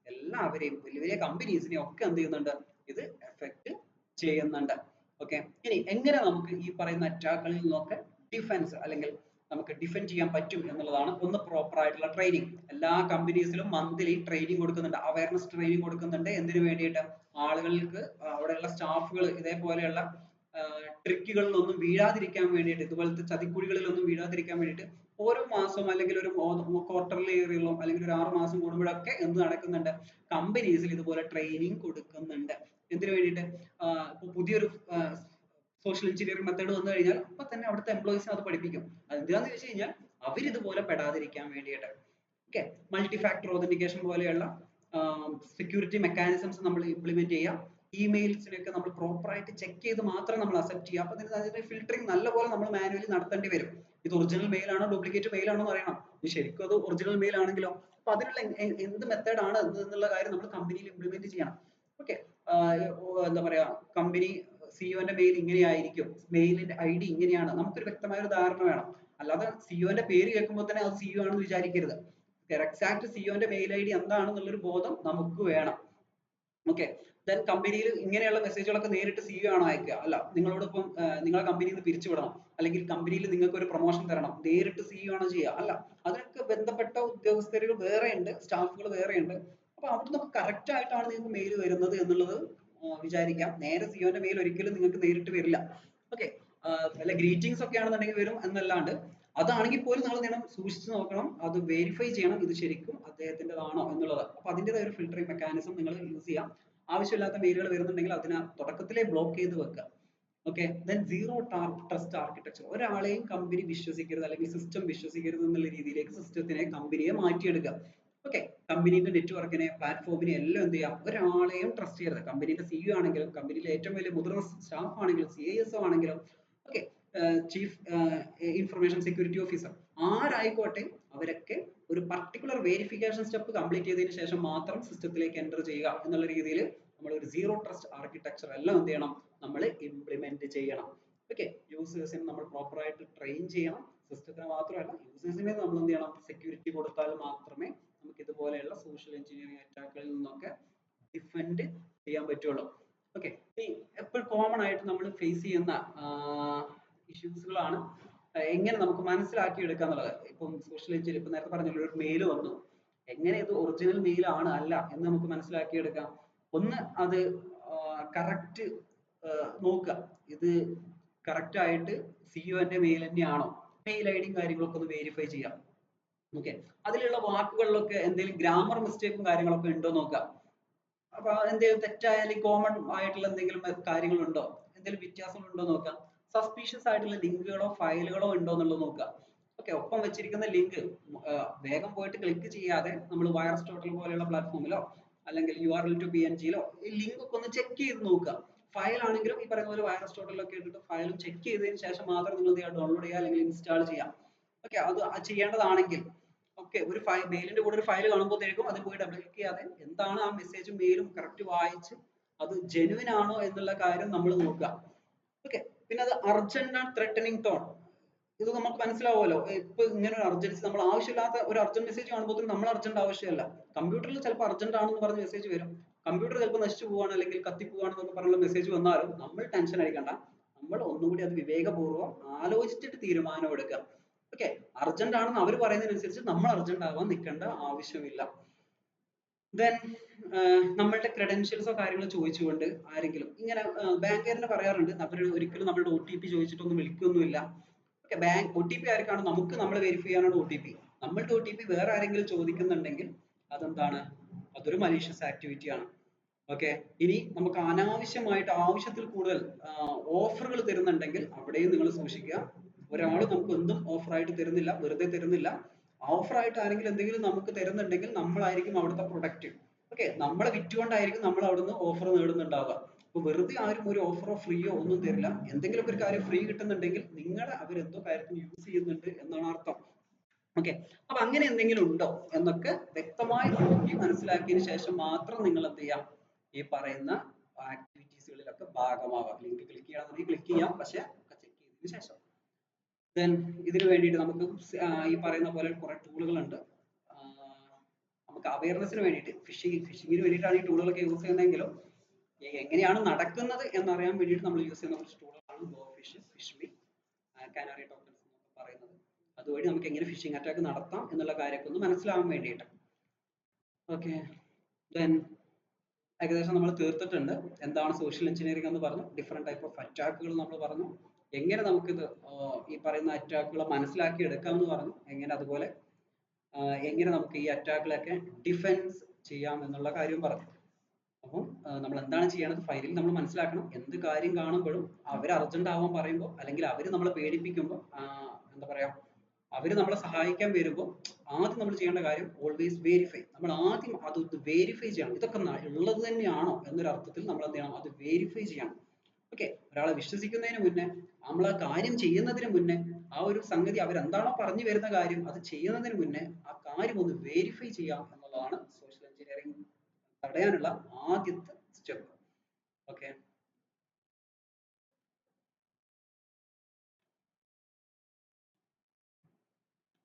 എല്ലാവരെയും വലിയ വലിയ കമ്പനീസിനെയും ഒക്കെ എന്ത് ചെയ്യുന്നുണ്ട്, ഇത് എഫക്ട് ചെയ്യുന്നുണ്ട്. ഓക്കെ, ഇനി എങ്ങനെ നമുക്ക് ഈ പറയുന്ന അറ്റാക്കുകളിൽ നിന്നൊക്കെ ഡിഫൻസ് അല്ലെങ്കിൽ നമുക്ക് ഡിഫെൻഡ് ചെയ്യാൻ പറ്റും എന്നുള്ളതാണ്. ഒന്ന് പ്രോപ്പർ ആയിട്ടുള്ള ട്രെയിനിങ്. എല്ലാ കമ്പനീസിലും മന്ത്ലി ട്രെയിനിങ് കൊടുക്കുന്നുണ്ട്, അവയർനെസ് ട്രെയിനിങ് കൊടുക്കുന്നുണ്ട്. എന്തിനു വേണ്ടിയിട്ട്, ആളുകൾക്ക് അവിടെയുള്ള സ്റ്റാഫുകൾ ഇതേപോലെയുള്ള ട്രിക്കുകളിലൊന്നും വീഴാതിരിക്കാൻ വേണ്ടിയിട്ട്, ഇതുപോലത്തെ ചതിക്കുഴികളിലൊന്നും വീഴാതിരിക്കാൻ വേണ്ടിയിട്ട് ഓരോ മാസവും അല്ലെങ്കിൽ ഒരു ക്വാർട്ടർലി ഇയറിലോ അല്ലെങ്കിൽ ഒരു 6 മാസം കൂടുമ്പോഴൊക്കെ എന്ത് നടക്കുന്നുണ്ട്, കമ്പനീസിൽ ഇതുപോലെ ട്രെയിനിങ് കൊടുക്കുന്നുണ്ട്. എന്തിനു വേണ്ടിയിട്ട്, ഇപ്പൊ പുതിയൊരു സോഷ്യൽ എഞ്ചിനീയറിംഗ് മെത്തേഡ് വന്നു കഴിഞ്ഞാൽ അപ്പൊ തന്നെ അവിടുത്തെ എംപ്ലോയീസിനെ അത് പഠിപ്പിക്കും. അതെന്തിനാന്ന് ചോദിച്ചു കഴിഞ്ഞാൽ അവരിതുപോലെ പെടാതിരിക്കാൻ വേണ്ടിയിട്ട്. ഓക്കെ, മൾട്ടി ഫാക്ടർ ഒതന്റിക്കേഷൻ പോലെയുള്ള സെക്യൂരിറ്റി മെക്കാനിസംസ് നമ്മൾ ഇംപ്ലിമെന്റ് ചെയ്യാം. ഇമെയിൽസിനൊക്കെ നമ്മൾ പ്രോപ്പർ ആയിട്ട് ചെക്ക് ചെയ്ത് മാത്രം നമ്മൾ അക്സെപ്റ്റ് ചെയ്യുക. അപ്പൊ അതിന്റെ ഫിൽറ്ററിംഗ് നല്ലപോലെ നമ്മൾ മാനുവലി നടത്തേണ്ടി വരും. ഇത് ഒറിജിനൽ മെയിൽ ആണോ ഡ്യൂപ്ലിക്കേറ്റ് മെയിൽ ആണോ എന്ന് അറിയണം. ശരിക്കും അത് ഒറിജിനൽ മെയിൽ ആണെങ്കിലോ, അപ്പൊ അതിനുള്ള എന്ത് മെത്തേഡ് ആണ് എന്നുള്ള കാര്യം നമ്മൾ കമ്പനിയിൽ ഇംപ്ലിമെന്റ് ചെയ്യണം. ഓക്കെ, എന്താ പറയാ, കമ്പനി സിഇഒന്റെ മെയിൽ ഇങ്ങനെയായിരിക്കും, മെയിലിന്റെ ഐഡി ഇങ്ങനെയാണ്, നമുക്കൊരു വ്യക്തമായ ഒരു ധാരണ വേണം. അല്ലാതെ സിഇഒന്റെ പേര് കേൾക്കുമ്പോൾ തന്നെ അത് സിഇഒ ആണെന്ന് വിചാരിക്കരുത്. എക്സാക്ട് സിഇഒന്റെ മെയിൽ ഐഡി എന്താണെന്നുള്ളൊരു ബോധം നമുക്ക് വേണം. ഓക്കെ, ദെൻ കമ്പനിയിൽ ഇങ്ങനെയുള്ള മെസ്സേജുകളൊക്കെ നേരിട്ട് സിഇഒ ആണോ അയക്കുക, അല്ല, നിങ്ങളോടൊപ്പം നിങ്ങളെ കമ്പനിയിൽ നിന്ന് പിരിച്ചുവിടണം, അല്ലെങ്കിൽ കമ്പനിയിൽ നിങ്ങൾക്ക് ഒരു പ്രൊമോഷൻ തരണം, നേരിട്ട് സിഇഒ ആണോ ചെയ്യുക, അല്ല, അതിനൊക്കെ ബന്ധപ്പെട്ട ഉദ്യോഗസ്ഥരുകൾ വേറെയുണ്ട്, സ്റ്റാഫുകൾ വേറെയുണ്ട്. അപ്പൊ അവിടുന്ന് കറക്റ്റ് ആയിട്ടാണ് നിങ്ങൾക്ക് മെയിൽ വരുന്നത് എന്നുള്ളത് വിചാരിക്കാം. നേരെ സിഇഒന്റെ മെയിൽ ഒരിക്കലും നിങ്ങൾക്ക് നേരിട്ട് വരില്ല. ഓക്കെ, വല്ല ഗ്രീറ്റിംഗ്സ് ഒക്കെ ആണെന്നുണ്ടെങ്കിൽ വരും എന്നല്ലാണ്ട്, അതാണെങ്കിൽ പോലും നിങ്ങൾ നേരം സൂക്ഷിച്ചു നോക്കണം, അത് വെരിഫൈ ചെയ്യണം, ഇത് ശരിക്കും അദ്ദേഹത്തിൻ്റെതാണോ എന്നുള്ളത്. അപ്പൊ അതിൻ്റെതായ ഒരു ഫിൽറ്ററിംഗ് മെക്കാനിസം നിങ്ങൾ യൂസ് ചെയ്യാം. ആവശ്യമില്ലാത്ത മെയിലുകൾ വരുന്നുണ്ടെങ്കിൽ അതിനെ തുടക്കത്തിലേ ബ്ലോക്ക് ചെയ്ത് വെക്കുക. Okay, then zero trust architecture. ഒരാളെയും കമ്പനി വിശ്വസിക്കരുത്, അല്ലെങ്കിൽ സിസ്റ്റം വിശ്വസിക്കരുത് എന്നുള്ള രീതിയിലേക്ക് സിസ്റ്റത്തിനെ, കമ്പനിയെ മാറ്റിയെടുക്കുക. ഓക്കെ, കമ്പനീന്റെ നെറ്റ്വർക്കിനെ, പ്ലാറ്റ്ഫോമിനെ എല്ലാം എന്ത് ചെയ്യാം, ഒരാളെയും ട്രസ്റ്റ് ചെയ്യരുത്. കമ്പനീന്റെ സിഇഒ ആണെങ്കിലും, കമ്പനിയിലെ ഏറ്റവും വലിയ മുതിർന്ന സ്റ്റാഫ് ആണെങ്കിലും, CISO ആണെങ്കിലും, okay, chief information security officer ആരായിക്കോട്ടെ, അവരൊക്കെ ഒരു പർട്ടിക്കുലർ വെരിഫിക്കേഷൻ സ്റ്റെപ്പ് കംപ്ലീറ്റ് ചെയ്തതിന് ശേഷം മാത്രം സിസ്റ്റത്തിലേക്ക് എൻ്റർ ചെയ്യുക എന്നുള്ള രീതിയിൽ നമ്മൾ ഒരു സീറോ ട്രസ്റ്റ് ആർക്കിടെക്ചർ എല്ലാം എന്ത് ചെയ്യണം, നമ്മൾ ഇംപ്ലിമെന്റ് ചെയ്യണം. ഓക്കെ, യൂസേഴ്സിനെ നമ്മൾ പ്രോപ്പർ ആയിട്ട് ട്രെയിൻ ചെയ്യണം. സിസ്റ്റത്തിന് മാത്രമല്ല, യൂസേഴ്സിനെ നമ്മൾ എന്ത് ചെയ്യണം, സെക്യൂരിറ്റി കൊടുത്താൽ മാത്രമേ നമുക്ക് ഇതുപോലെയുള്ള സോഷ്യൽ എഞ്ചിനീയറിംഗ് അറ്റാക്കുകളിൽ നിന്നൊക്കെ ഡിഫെൻഡ് ചെയ്യാൻ പറ്റുള്ളൂ. ഓക്കെ, എപ്പോഴും കോമൺ ആയിട്ട് നമ്മൾ ഫേസ് ചെയ്യുന്ന ഇഷ്യൂസുകളാണ് എങ്ങനെ നമുക്ക് മനസ്സിലാക്കി എടുക്കുക എന്നുള്ളത്. ഇപ്പം സോഷ്യൽ എഞ്ചിനീയർ ഇപ്പം നേരത്തെ പറഞ്ഞല്ലോ, ഒരു മെയിൽ വന്നു, എങ്ങനെ ഇത് ഒറിജിനൽ മെയിൽ ആണ് അല്ല എന്ന് നമുക്ക് മനസ്സിലാക്കി എടുക്കാം. ഒന്ന്, അത് കറക്റ്റ് നോക്കുക, ഇത് കറക്റ്റ് ആയിട്ട് സിഇഒന്റെ മെയിൽ തന്നെയാണോ, മെയിൽ ഐ ഡിയും കാര്യങ്ങളൊക്കെ ഒന്ന് വെരിഫൈ ചെയ്യാം. ഓക്കെ, അതിലുള്ള വാക്കുകളിലൊക്കെ എന്തെങ്കിലും ഗ്രാമർ മിസ്റ്റേക്കും കാര്യങ്ങളൊക്കെ ഉണ്ടോ നോക്കുക. അപ്പൊ എന്തെങ്കിലും തെറ്റായ അല്ലെങ്കിൽ കോമൺ ആയിട്ടുള്ള എന്തെങ്കിലും കാര്യങ്ങളുണ്ടോ, എന്തെങ്കിലും വ്യത്യാസങ്ങളുണ്ടോ നോക്കാം. സസ്പീഷ്യസ് ആയിട്ടുള്ള ലിങ്കുകളോ ഫയലുകളോ ഉണ്ടോ എന്നുള്ളത് നോക്കുക. ഓക്കെ, ഒപ്പം വെച്ചിരിക്കുന്ന ലിങ്ക് വേഗം പോയിട്ട് ക്ലിക്ക് ചെയ്യാതെ നമ്മൾ വൈറസ് ടോട്ടൽ പോലെയുള്ള പ്ലാറ്റ്ഫോമിലോ അല്ലെങ്കിൽ URL to PNG-ലോ ഈ ലിങ്ക് ഒക്കെ ഒന്ന് ചെക്ക് ചെയ്ത് നോക്കുക. ഫയൽ ആണെങ്കിലും ഈ പറയുന്ന പോലെ വൈറസ് ടോട്ടലൊക്കെ ഇട്ടിട്ട് ഫയലും ചെക്ക് ചെയ്തതിന് ശേഷം മാത്രം നിങ്ങൾ ഡൗൺലോഡ് ചെയ്യുക അല്ലെങ്കിൽ ഇൻസ്റ്റാൾ ചെയ്യാം. ഓക്കെ, അത് ചെയ്യേണ്ടതാണെങ്കിൽ ഓക്കെ, ഒരു മെയിലിന്റെ കൂടെ ഒരു ഫയൽ കാണുമ്പോഴത്തേക്കും അത് പോയി ഡബിൾ ക്ലിക്ക് ചെയ്യാതെ എന്താണ് ആ മെസ്സേജും മെയിലും കറക്റ്റ് വായിച്ച് അത് ജെനുവിൻ ആണോ എന്നുള്ള കാര്യം നമ്മൾ നോക്കുക. ഓക്കെ, പിന്നെ അത് അർജന്റ് ആൻഡ് ത്രെറ്റനിങ് ടോൺ, ഇത് നമുക്ക് മനസ്സിലാവുമല്ലോ. ഇപ്പൊ ഇങ്ങനെ ഒരു അർജൻസി, നമ്മൾ ആവശ്യമില്ലാത്ത ഒരു അർജന്റ് മെസ്സേജ് കാണുമ്പോൾ നമ്മൾ അർജന്റ് ആവശ്യമല്ല. കമ്പ്യൂട്ടറിൽ ചിലപ്പോൾ അർജന്റ് ആണെന്ന് പറഞ്ഞ മെസ്സേജ് വരും, കമ്പ്യൂട്ടർ ചിലപ്പോൾ നശിച്ചു പോവാണ് അല്ലെങ്കിൽ കത്തി പോവാണെന്നൊക്കെ പറഞ്ഞുള്ള മെസ്സേജ് വന്നാലും നമ്മൾ ടെൻഷൻ അടിക്കണ്ട, നമ്മൾ ഒന്നുകൂടി അത് വിവേകപൂർവ്വം ആലോചിച്ചിട്ട് തീരുമാനം എടുക്കുക. ഓക്കെ, അർജന്റ് ആണെന്ന് അവർ പറയുന്നതിനനുസരിച്ച് നമ്മൾ അർജന്റ് ആവാൻ നിൽക്കേണ്ട ആവശ്യമില്ല. ദെൻ നമ്മളുടെ ക്രെഡൻഷ്യൽസോ കാര്യങ്ങളോ ചോദിച്ചുകൊണ്ട് ആരെങ്കിലും ഇങ്ങനെ ബാങ്കുകാരനെ പറയാറുണ്ട്, അവർ ഒരിക്കലും നമ്മളുടെ OTP ചോദിച്ചിട്ടൊന്നും വിളിക്കൊന്നുമില്ല. ഓക്കെ, ബാങ്ക് OTP ആർക്കാണ്, നമുക്ക് നമ്മൾ വെരിഫൈ ചെയ്യാനാണ് OTP. നമ്മളുടെ OTP വേറെ ആരെങ്കിലും ചോദിക്കുന്നുണ്ടെങ്കിൽ അതെന്താണ്, അതൊരു മലീഷ്യസ് ആക്ടിവിറ്റി ആണ്. ഓക്കെ, ഇനി നമുക്ക് അനാവശ്യമായിട്ട് ആവശ്യത്തിൽ കൂടുതൽ ഓഫറുകൾ തരുന്നുണ്ടെങ്കിൽ അവിടെയും നിങ്ങൾ സൂക്ഷിക്കുക. ഒരാൾ നമുക്ക് എന്തും ഓഫർ ആയിട്ട് തരുന്നില്ല, വെറുതെ തരുന്നില്ല. ഓഫർ ആയിട്ട് ആരെങ്കിലും എന്തെങ്കിലും നമുക്ക് തരുന്നുണ്ടെങ്കിൽ നമ്മളായിരിക്കും അവിടുത്തെ പ്രൊഡക്റ്റ്. ഓക്കെ, നമ്മളെ വിറ്റുകൊണ്ടായിരിക്കും നമ്മൾ അവിടുന്ന് ഓഫർ നേടുന്നുണ്ടാവുക. അപ്പൊ വെറുതെ ആരും ഒരു ഓഫറോ ഫ്രീയോ ഒന്നും തരില്ല. എന്തെങ്കിലും ഒരു കാര്യം ഫ്രീ കിട്ടുന്നുണ്ടെങ്കിൽ നിങ്ങളെ അവരെന്തോ കാര്യത്തിന് യൂസ് ചെയ്യുന്നുണ്ട് എന്നാണ് അർത്ഥം. ഓക്കെ, അപ്പൊ അങ്ങനെ എന്തെങ്കിലും ഉണ്ടോ എന്നൊക്കെ വ്യക്തമായി നോക്കി മനസ്സിലാക്കിയതിനു ശേഷം മാത്രം നിങ്ങൾ എന്ത് ചെയ്യാം, ഈ പറയുന്ന ആക്ടിവിറ്റീസുകളിലൊക്കെ ഭാഗമാവാം. ലിങ്ക് ക്ലിക്ക് ചെയ്യണമെന്നുണ്ടെങ്കിൽ ക്ലിക്ക് ചെയ്യാം, പക്ഷെ ചെക്ക് ചെയ്തതിനു ശേഷം. ദെൻ ഇതിനു വേണ്ടിയിട്ട് നമുക്ക് ഈ പറയുന്ന പോലെ കുറെ ടൂളുകൾ ഉണ്ട്. നമുക്ക് അവയർനെസ്സിന് വേണ്ടിയിട്ട് ഫിഷിങ്ങിന് വേണ്ടിയിട്ടാണ് ഈ ടൂളുകളൊക്കെ യൂസ് ചെയ്യുന്നതെങ്കിലും എങ്ങനെയാണ് നടക്കുന്നത് എന്നറിയാൻ വേണ്ടിയിട്ട് നമ്മൾ യൂസ് ചെയ്യുന്ന കുറച്ച് ടൂളുകളാണ് GoFish, FishMe, കാനറി ടോക്കൻസ് എന്നൊക്കെ പറയുന്നത്. അതുവഴി നമുക്ക് എങ്ങനെ ഫിഷിംഗ് അറ്റാക്ക് നടത്താം എന്നുള്ള കാര്യമൊക്കെ ഒന്ന് മനസ്സിലാവാൻ വേണ്ടിയിട്ട്. ഓക്കെ, ദെൻ ഏകദേശം നമ്മൾ തീർത്തിട്ടുണ്ട്. എന്താണ് സോഷ്യൽ എഞ്ചിനീയറിംഗ് എന്ന് പറഞ്ഞു, ഡിഫറെന്റ് ടൈപ്പ് ഓഫ് അറ്റാക്കുകൾ നമ്മൾ പറഞ്ഞു, എങ്ങനെ നമുക്കിത് ഈ പറയുന്ന അറ്റാക്കുകൾ മനസ്സിലാക്കി എടുക്കാമെന്ന് പറഞ്ഞു, എങ്ങനെ അതുപോലെ എങ്ങനെ നമുക്ക് ഈ അറ്റാക്കുകളൊക്കെ ഡിഫെൻസ് ചെയ്യാം എന്നുള്ള കാര്യം പറഞ്ഞു. അപ്പം നമ്മൾ എന്താണ് ചെയ്യേണ്ടത്, ഫയലിൽ നമ്മൾ മനസ്സിലാക്കണം, എന്ത് കാര്യം കാണുമ്പോഴും അവർ അർജന്റ് ആവാൻ പറയുമ്പോൾ അല്ലെങ്കിൽ അവർ നമ്മളെ പേടിപ്പിക്കുമ്പോൾ എന്താ പറയാ, അവർ നമ്മളെ സഹായിക്കാൻ വരുമ്പോൾ ആദ്യം നമ്മൾ ചെയ്യേണ്ട കാര്യം ഓൾവേസ് വെരിഫൈ. നമ്മൾ ആദ്യം അത് വെരിഫൈ ചെയ്യണം, ഇതൊക്കെ ഉള്ളത് തന്നെയാണോ എന്നൊരു അർത്ഥത്തിൽ നമ്മൾ എന്ത് ചെയ്യണം, അത് വെരിഫൈ ചെയ്യണം. ഓക്കെ, ഒരാളെ വിശ്വസിക്കുന്നതിന് മുന്നേ, നമ്മൾ ആ കാര്യം ചെയ്യുന്നതിന് മുന്നേ, ആ ഒരു സംഗതി അവരെന്താണോ പറഞ്ഞു വരുന്ന കാര്യം അത് ചെയ്യുന്നതിന് മുന്നേ ആ കാര്യം ഒന്ന് വെരിഫൈ ചെയ്യാം എന്നുള്ളതാണ് സോഷ്യൽ എഞ്ചിനീയറിംഗ് തടയാനുള്ള ആദ്യത്തെ സ്റ്റെപ്പ്. ഓക്കെ.